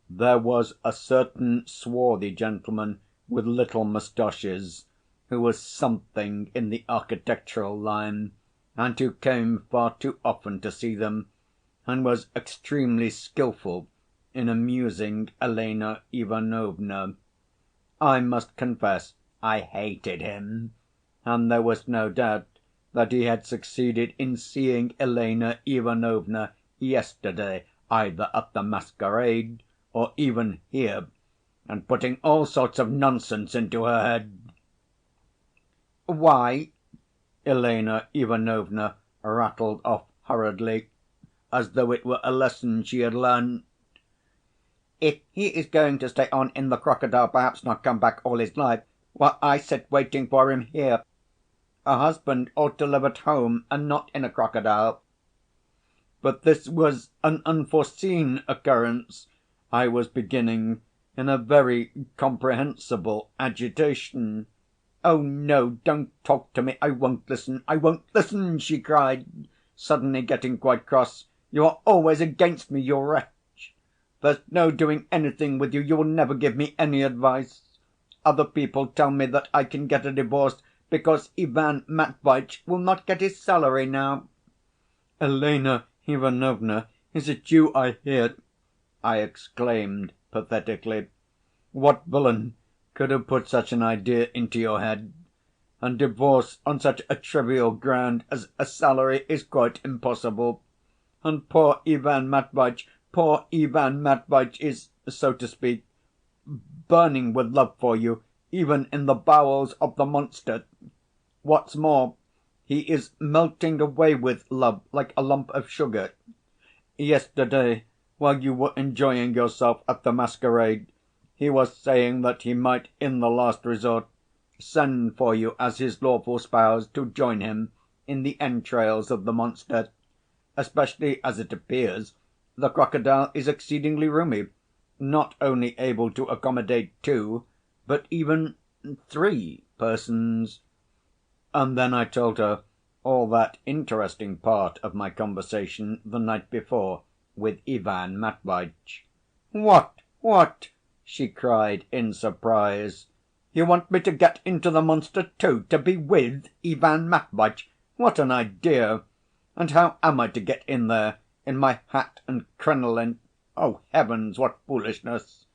There was a certain swarthy gentleman with little moustaches, who was something in the architectural line, and who came far too often to see them, and was extremely skillful in amusing Elena Ivanovna. I must confess I hated him, and there was no doubt that he had succeeded in seeing Elena Ivanovna yesterday either at the masquerade or even here, and putting all sorts of nonsense into her head. "Why?" Elena Ivanovna rattled off hurriedly, as though it were a lesson she had learnt. "If he is going to stay on in the Crocodile, perhaps not come back all his life, while I sit waiting for him here. A husband ought to live at home and not in a crocodile." "But this was an unforeseen occurrence," I was beginning, in a very comprehensible agitation. "Oh, no, don't talk to me. I won't listen, I won't listen!" she cried, suddenly getting quite cross. "You are always against me, you wretch. There's no doing anything with you. You will never give me any advice. Other people tell me that I can get a divorce because Ivan Matviéitch will not get his salary now." "Elena Ivanovna, is it you I hear?" I exclaimed pathetically. "What villain could have put such an idea into your head? And divorce on such a trivial ground as a salary is quite impossible. And poor Ivan Matviéitch is, so to speak, burning with love for you, even in the bowels of the monster. What's more, he is melting away with love like a lump of sugar. Yesterday, while you were enjoying yourself at the masquerade, he was saying that he might, in the last resort, send for you as his lawful spouse to join him in the entrails of the monster, especially as it appears the crocodile is exceedingly roomy, not only able to accommodate 2, but even 3 persons. And then I told her all that interesting part of my conversation the night before with Ivan Matviéitch. What?" she cried in surprise. "You want me to get into the monster too, to be with Ivan Matviéitch? What an idea! And how am I to get in there, in my hat and crinoline? Oh, heavens, what foolishness!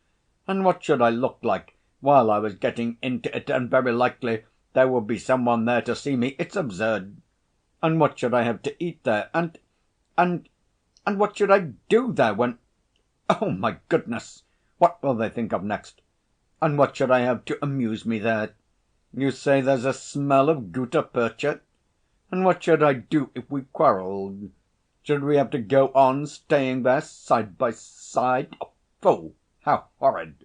And what should I look like while I was getting into it? And very likely there will be some one there to see me. It's absurd. And what should I have to eat there? And what should I do there when... Oh, my goodness! What will they think of next? And what should I have to amuse me there? You say there's a smell of gutta percha? And what should I do if we quarrelled? Should we have to go on staying there side by side? Oh, fool! How horrid!"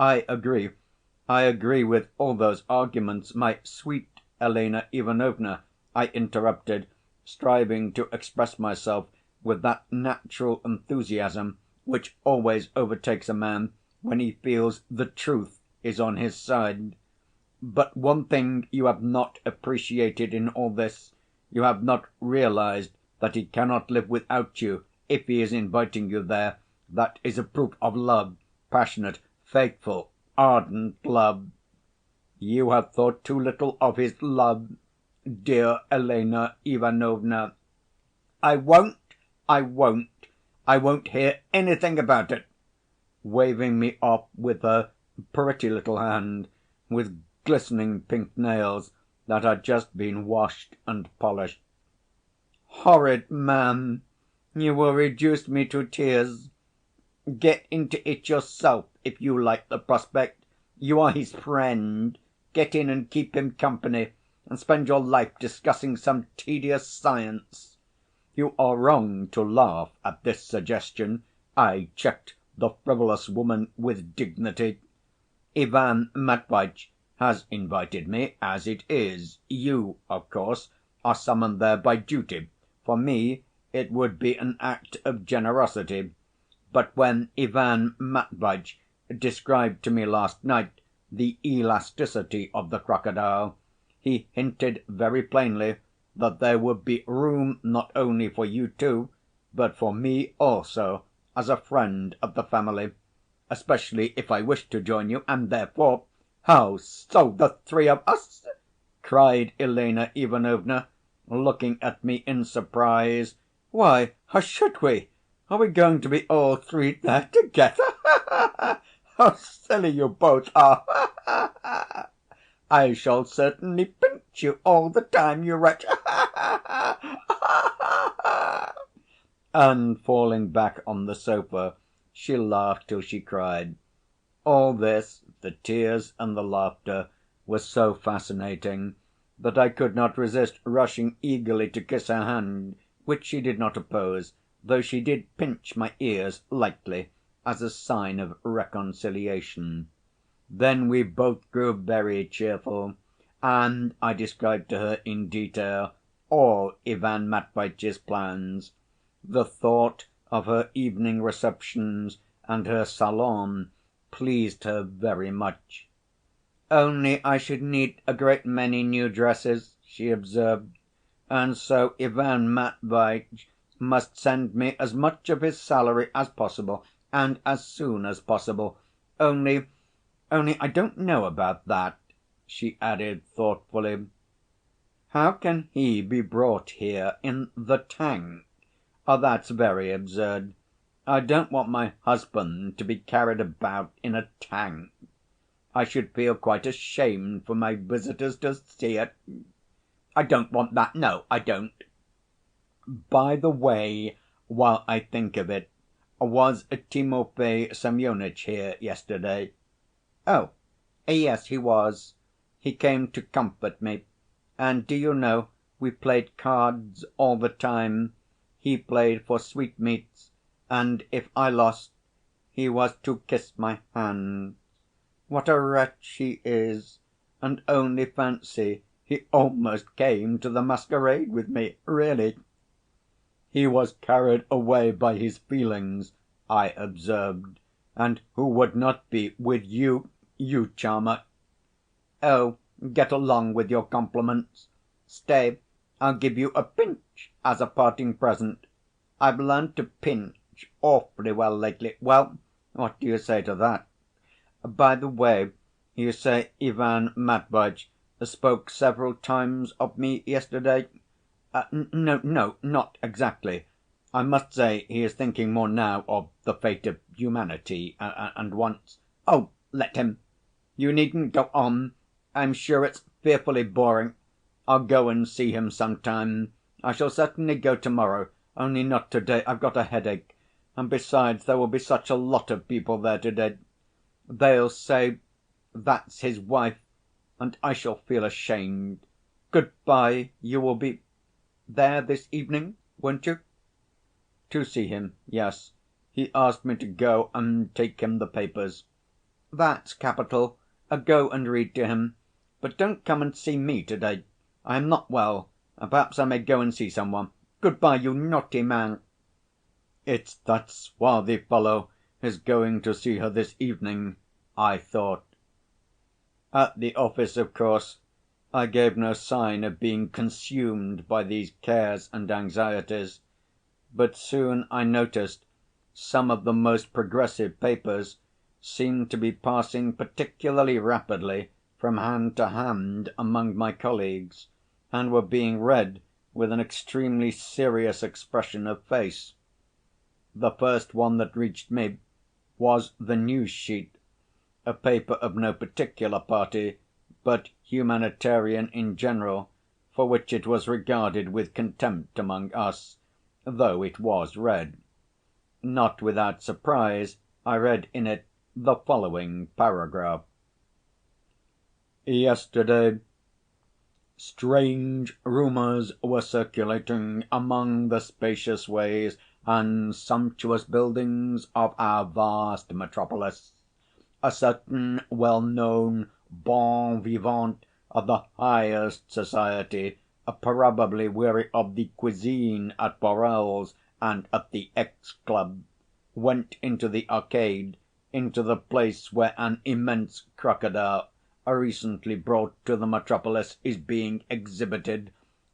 I agree with all those arguments, my sweet Elena Ivanovna," I interrupted, striving to express myself with that natural enthusiasm which always overtakes a man when he feels the truth is on his side. "But one thing you have not appreciated in all this, you have not realized that he cannot live without you if he is inviting you there. That is a proof of love, passionate, faithful, ardent love. You have thought too little of his love, dear Elena Ivanovna." I won't hear anything about it," waving me off with her pretty little hand, with glistening pink nails that had just been washed and polished. "Horrid man! You will reduce me to tears. Get into it yourself if you like the prospect. You are his friend. Get in and keep him company, and spend your life discussing some tedious science." "You are wrong to laugh at this suggestion," I checked the frivolous woman with dignity. "Ivan Matviéitch has invited me as it is. You, of course, are summoned there by duty. For me it would be an act of generosity. But when Ivan Matviéitch described to me last night the elasticity of the crocodile, he hinted very plainly that there would be room not only for you two, but for me also, as a friend of the family, especially if I wished to join you, and therefore..." "How so, the 3 of us?" cried Elena Ivanovna, looking at me in surprise. "Why, how should we? Are we going to be all 3 there together? How silly you both are! I shall certainly pinch you all the time, you wretch!" And falling back on the sofa, she laughed till she cried. All this, the tears and the laughter, was so fascinating that I could not resist rushing eagerly to kiss her hand, which she did not oppose, though she did pinch my ears lightly as a sign of reconciliation. Then we both grew very cheerful, and I described to her in detail all Ivan Matveitch's plans. The thought of her evening receptions and her salon pleased her very much. "Only I should need a great many new dresses," she observed, "and so Ivan Matveitch must send me as much of his salary as possible, and as soon as possible. Only I don't know about that," she added thoughtfully. "How can he be brought here in the tank? Oh, that's very absurd. I don't want my husband to be carried about in a tank. I should feel quite ashamed for my visitors to see it. I don't want that. No, I don't. By the way, while I think of it, was Timofey Semyonitch here yesterday?" "Oh, yes, he was. He came to comfort me. And do you know, we played cards all the time. He played for sweetmeats, and if I lost, he was to kiss my hand. What a wretch he is! And only fancy, he almost came to the masquerade with me, really." "He was carried away by his feelings," I observed. And who would not be with you, you charmer? Oh, get along with your compliments. Stay, I'll give you a pinch as a parting present. I've learned to pinch awfully well lately. Well, what do you say to that? By the way, you say Ivan Matviéitch spoke several times of me yesterday? No, not exactly. I must say he is thinking more now of the fate of humanity and wants... Oh, let him. You needn't go on. I'm sure it's fearfully boring. I'll go and see him some time. I shall certainly go to‐morrow, only not to‐day. I've got a headache. And besides, there will be such a lot of people there to‐day. They'll say that's his wife, and I shall feel ashamed. Good‐by. You will be there this evening, won't you? To see him, yes. He asked me to go and take him the papers. That's capital. Go and read to him. But don't come and see me to‐day. I am not well. Perhaps I may go and see some one. Good‐by, you naughty man. It's that swarthy fellow is going to see her this evening, I thought. At the office, of course, I gave no sign of being consumed by these cares and anxieties, but soon I noticed some of the most progressive papers seemed to be passing particularly rapidly from hand to hand among my colleagues, and were being read with an extremely serious expression of face. The first one that reached me was the News Sheet, a paper of no particular party, but humanitarian in general, for which it was regarded with contempt among us, though it was read. Not without surprise, I read in it the following paragraph: Yesterday, strange rumours were circulating among the spacious ways and sumptuous buildings of our vast metropolis. A certain well-known bon vivant of the highest society, probably weary of the cuisine at Borel's and at the X Club, went into the Arcade, into the place where an immense crocodile, recently brought to the metropolis, is being exhibited,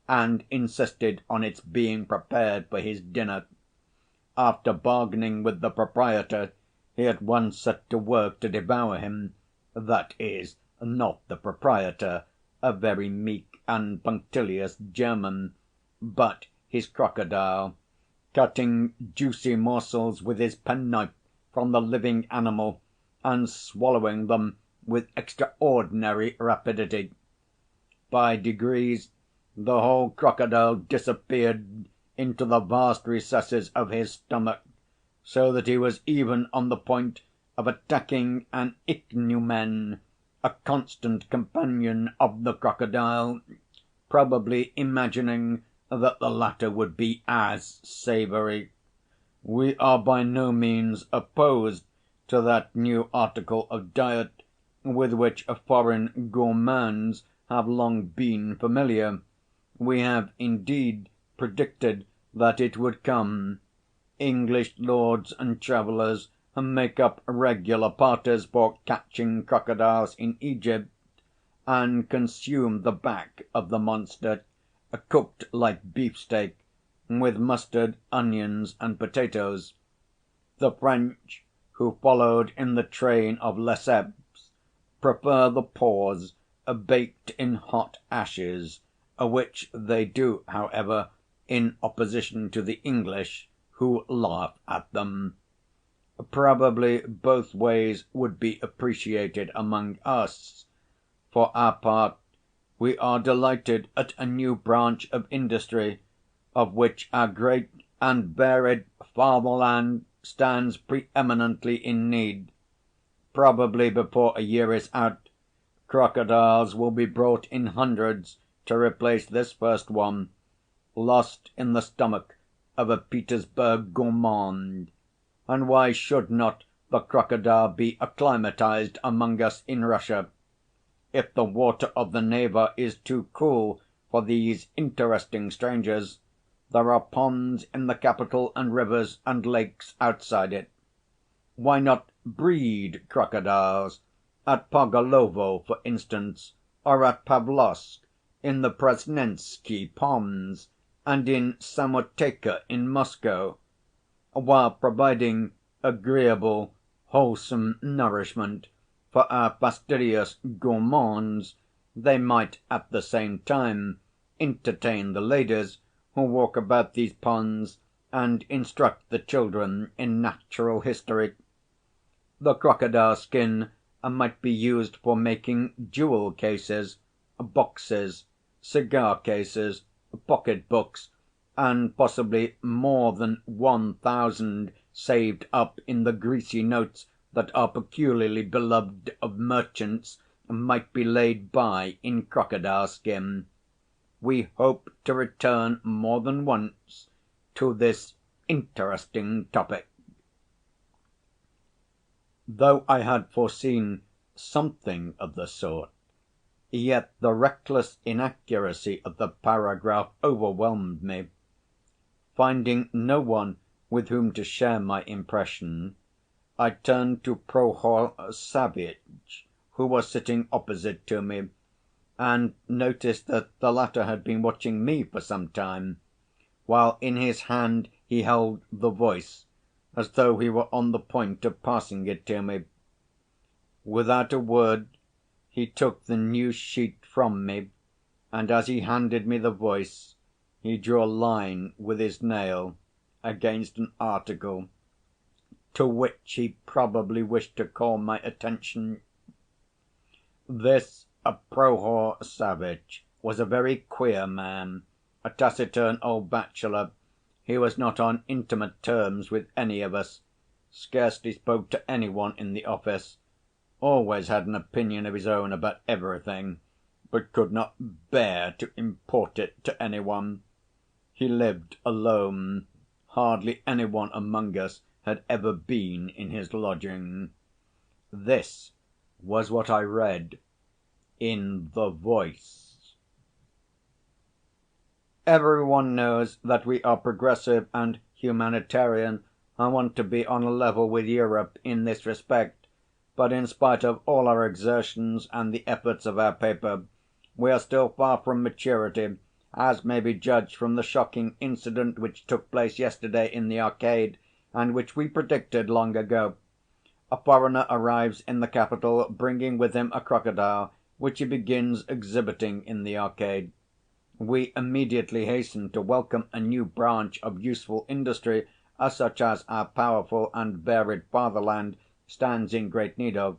and insisted on its being prepared for his dinner. After bargaining with the proprietor, he at once set to work to devour him, that is, not the proprietor, a very meek and punctilious German, but his crocodile, cutting juicy morsels with his penknife from the living animal and swallowing them with extraordinary rapidity. By degrees the whole crocodile disappeared into the vast recesses of his stomach, so that he was even on the point of attacking an ichneumon, a constant companion of the crocodile, probably imagining that the latter would be as savoury. We are by no means opposed to that new article of diet with which foreign gourmands have long been familiar. We have indeed predicted that it would come. English lords and travellers make up regular parties for catching crocodiles in Egypt, and consume the back of the monster, cooked like beefsteak, with mustard, onions, and potatoes. The French, who followed in the train of Lesseps, prefer the paws baked in hot ashes, which they do, however, in opposition to the English, who laugh at them. Probably both ways would be appreciated among us. For our part, we are delighted at a new branch of industry, of which our great and varied fatherland stands preeminently in need. Probably before a year is out, crocodiles will be brought in hundreds to replace this first one, lost in the stomach of a Petersburg gourmand. And why should not the crocodile be acclimatized among us in Russia? If the water of the Neva is too cool for these interesting strangers, there are ponds in the capital and rivers and lakes outside it. Why not breed crocodiles, at Pogolovo, for instance, or at Pavlovsk, in the Presnensky ponds, and in Samoteka in Moscow, while providing agreeable, wholesome nourishment for our fastidious gourmands, they might at the same time entertain the ladies who walk about these ponds and instruct the children in natural history. The crocodile skin might be used for making jewel cases, boxes, cigar cases, pocket books, and possibly more than 1,000 saved up in the greasy notes that are peculiarly beloved of merchants might be laid by in crocodile skin. We hope to return more than once to this interesting topic. Though I had foreseen something of the sort, yet the reckless inaccuracy of the paragraph overwhelmed me. Finding no one with whom to share my impression, I turned to Prohor Savvitch, who was sitting opposite to me, and noticed that the latter had been watching me for some time, while in his hand he held the Voice, as though he were on the point of passing it to me. Without a word he took the new sheet from me, and as he handed me the Voice he drew a line with his nail against an article to which he probably wished to call my attention. This Prohor Savvitch was a very queer man, a taciturn old bachelor. He was not on intimate terms with any of us, scarcely spoke to any one in the office, always had an opinion of his own about everything, but could not bear to import it to any one. He lived alone. Hardly any one among us had ever been in his lodging. This was what I read in the Voice. Every one knows that we are progressive and humanitarian and want to be on a level with Europe in this respect, but in spite of all our exertions and the efforts of our paper, we are still far from maturity, as may be judged from the shocking incident which took place yesterday in the Arcade, and which we predicted long ago. A foreigner arrives in the capital bringing with him a crocodile, which he begins exhibiting in the Arcade. We immediately hasten to welcome a new branch of useful industry, such as our powerful and varied fatherland stands in great need of.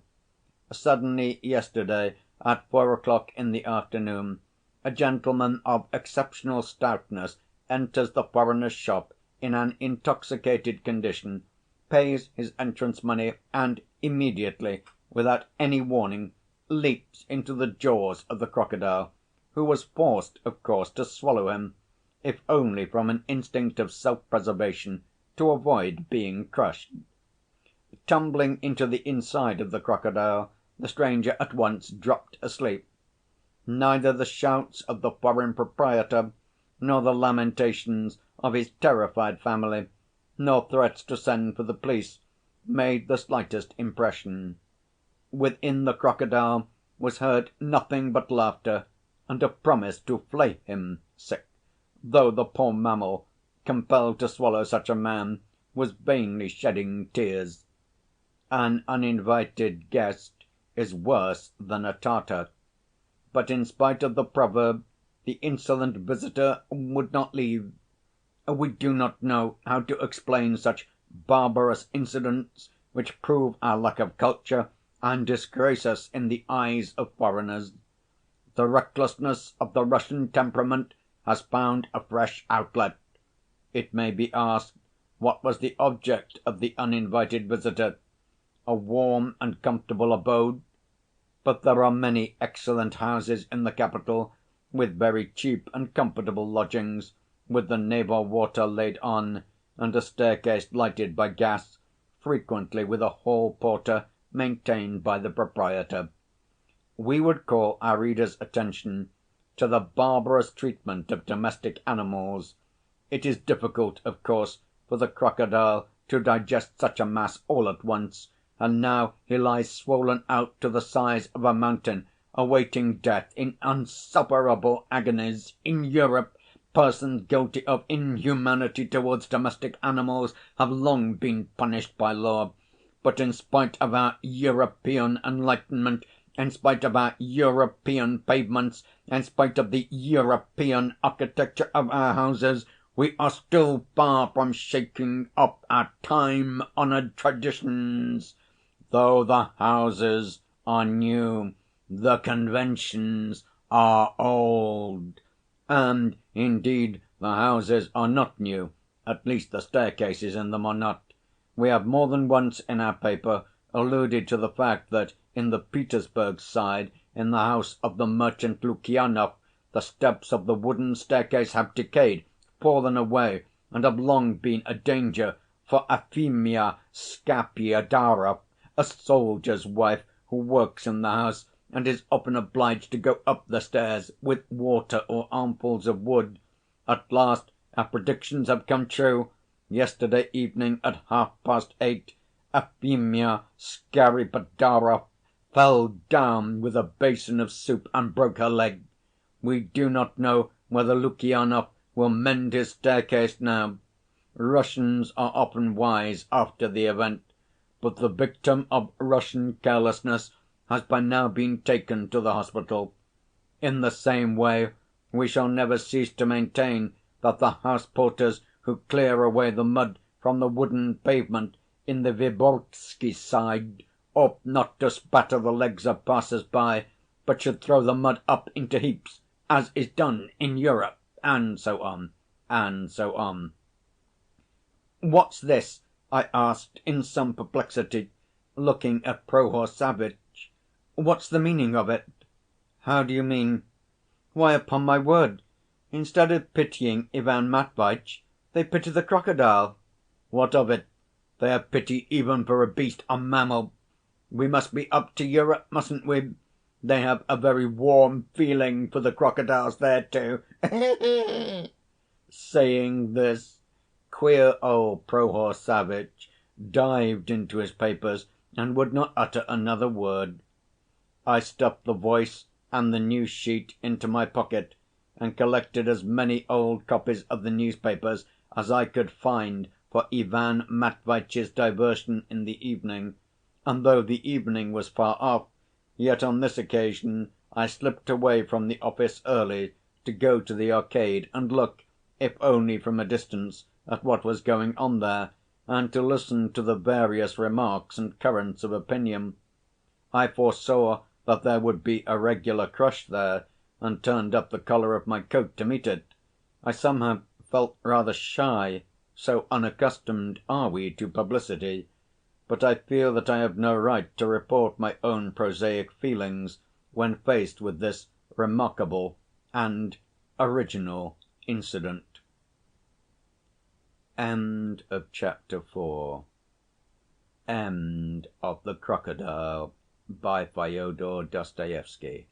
Suddenly, yesterday, at 4 o'clock in the afternoon, a gentleman of exceptional stoutness enters the foreigner's shop in an intoxicated condition, pays his entrance money, and immediately, without any warning, leaps into the jaws of the crocodile, who was forced, of course, to swallow him, if only from an instinct of self‐preservation, to avoid being crushed. Tumbling into the inside of the crocodile, the stranger at once dropped asleep. Neither the shouts of the foreign proprietor, nor the lamentations of his terrified family, nor threats to send for the police, made the slightest impression. Within the crocodile was heard nothing but laughter and a promise to flay him, though the poor mammal, compelled to swallow such a man, was vainly shedding tears. An uninvited guest is worse than a Tartar. But in spite of the proverb, the insolent visitor would not leave. We do not know how to explain such barbarous incidents which prove our lack of culture and disgrace us in the eyes of foreigners. The recklessness of the Russian temperament has found a fresh outlet. It may be asked, what was the object of the uninvited visitor? A warm and comfortable abode? But there are many excellent houses in the capital, with very cheap and comfortable lodgings, with the Neva water laid on, and a staircase lighted by gas, frequently with a hall porter maintained by the proprietor. We would call our readers' attention to the barbarous treatment of domestic animals. It is difficult, of course, for the crocodile to digest such a mass all at once, and now he lies swollen out to the size of a mountain, awaiting death in insufferable agonies. In Europe, persons guilty of inhumanity towards domestic animals have long been punished by law. But in spite of our European enlightenment, in spite of our European pavements, in spite of the European architecture of our houses, we are still far from shaking off our time-honoured traditions. Though the houses are new, the conventions are old. And, indeed, the houses are not new, at least the staircases in them are not. We have more than once in our paper alluded to the fact that in the Petersburg side, in the house of the merchant Lukyanov, the steps of the wooden staircase have decayed, fallen away, and have long been a danger for Afimya Skapyadara, a soldier's wife who works in the house and is often obliged to go up the stairs with water or armfuls of wood. At last our predictions have come true. Yesterday evening at 8:30, Afimya Skapyadara fell down with a basin of soup and broke her leg. We do not know whether Lukyanov will mend his staircase now. Russians are often wise after the event, but the victim of Russian carelessness has by now been taken to the hospital. In the same way, we shall never cease to maintain that the house-porters who clear away the mud from the wooden pavement in the Vyborgsky side ought not to spatter the legs of passers-by, but should throw the mud up into heaps, as is done in Europe, and so on, and so on. "What's this?" I asked in some perplexity, looking at Prohor Savvitch. "What's the meaning of it?" "How do you mean?" "Why, upon my word, instead of pitying Ivan Matviéitch, they pity the crocodile." "What of it? They have pity even for a beast, a mammal. We must be up to Europe, mustn't we? They have a very warm feeling for the crocodiles there, too." Saying this, queer old Prohor Savvitch dived into his papers and would not utter another word. I stuffed the Voice and the news sheet into my pocket and collected as many old copies of the newspapers as I could find for Ivan Matviéitch's diversion in the evening, and though the evening was far off, yet on this occasion I slipped away from the office early to go to the Arcade and look, if only from a distance, at what was going on there, and to listen to the various remarks and currents of opinion. I foresaw that there would be a regular crush there, and turned up the collar of my coat to meet it. I somehow felt rather shy, so unaccustomed are we to publicity, but I feel that I have no right to report my own prosaic feelings when faced with this remarkable and original incident. End of chapter 4. End of The Crocodile by Fyodor Dostoevsky.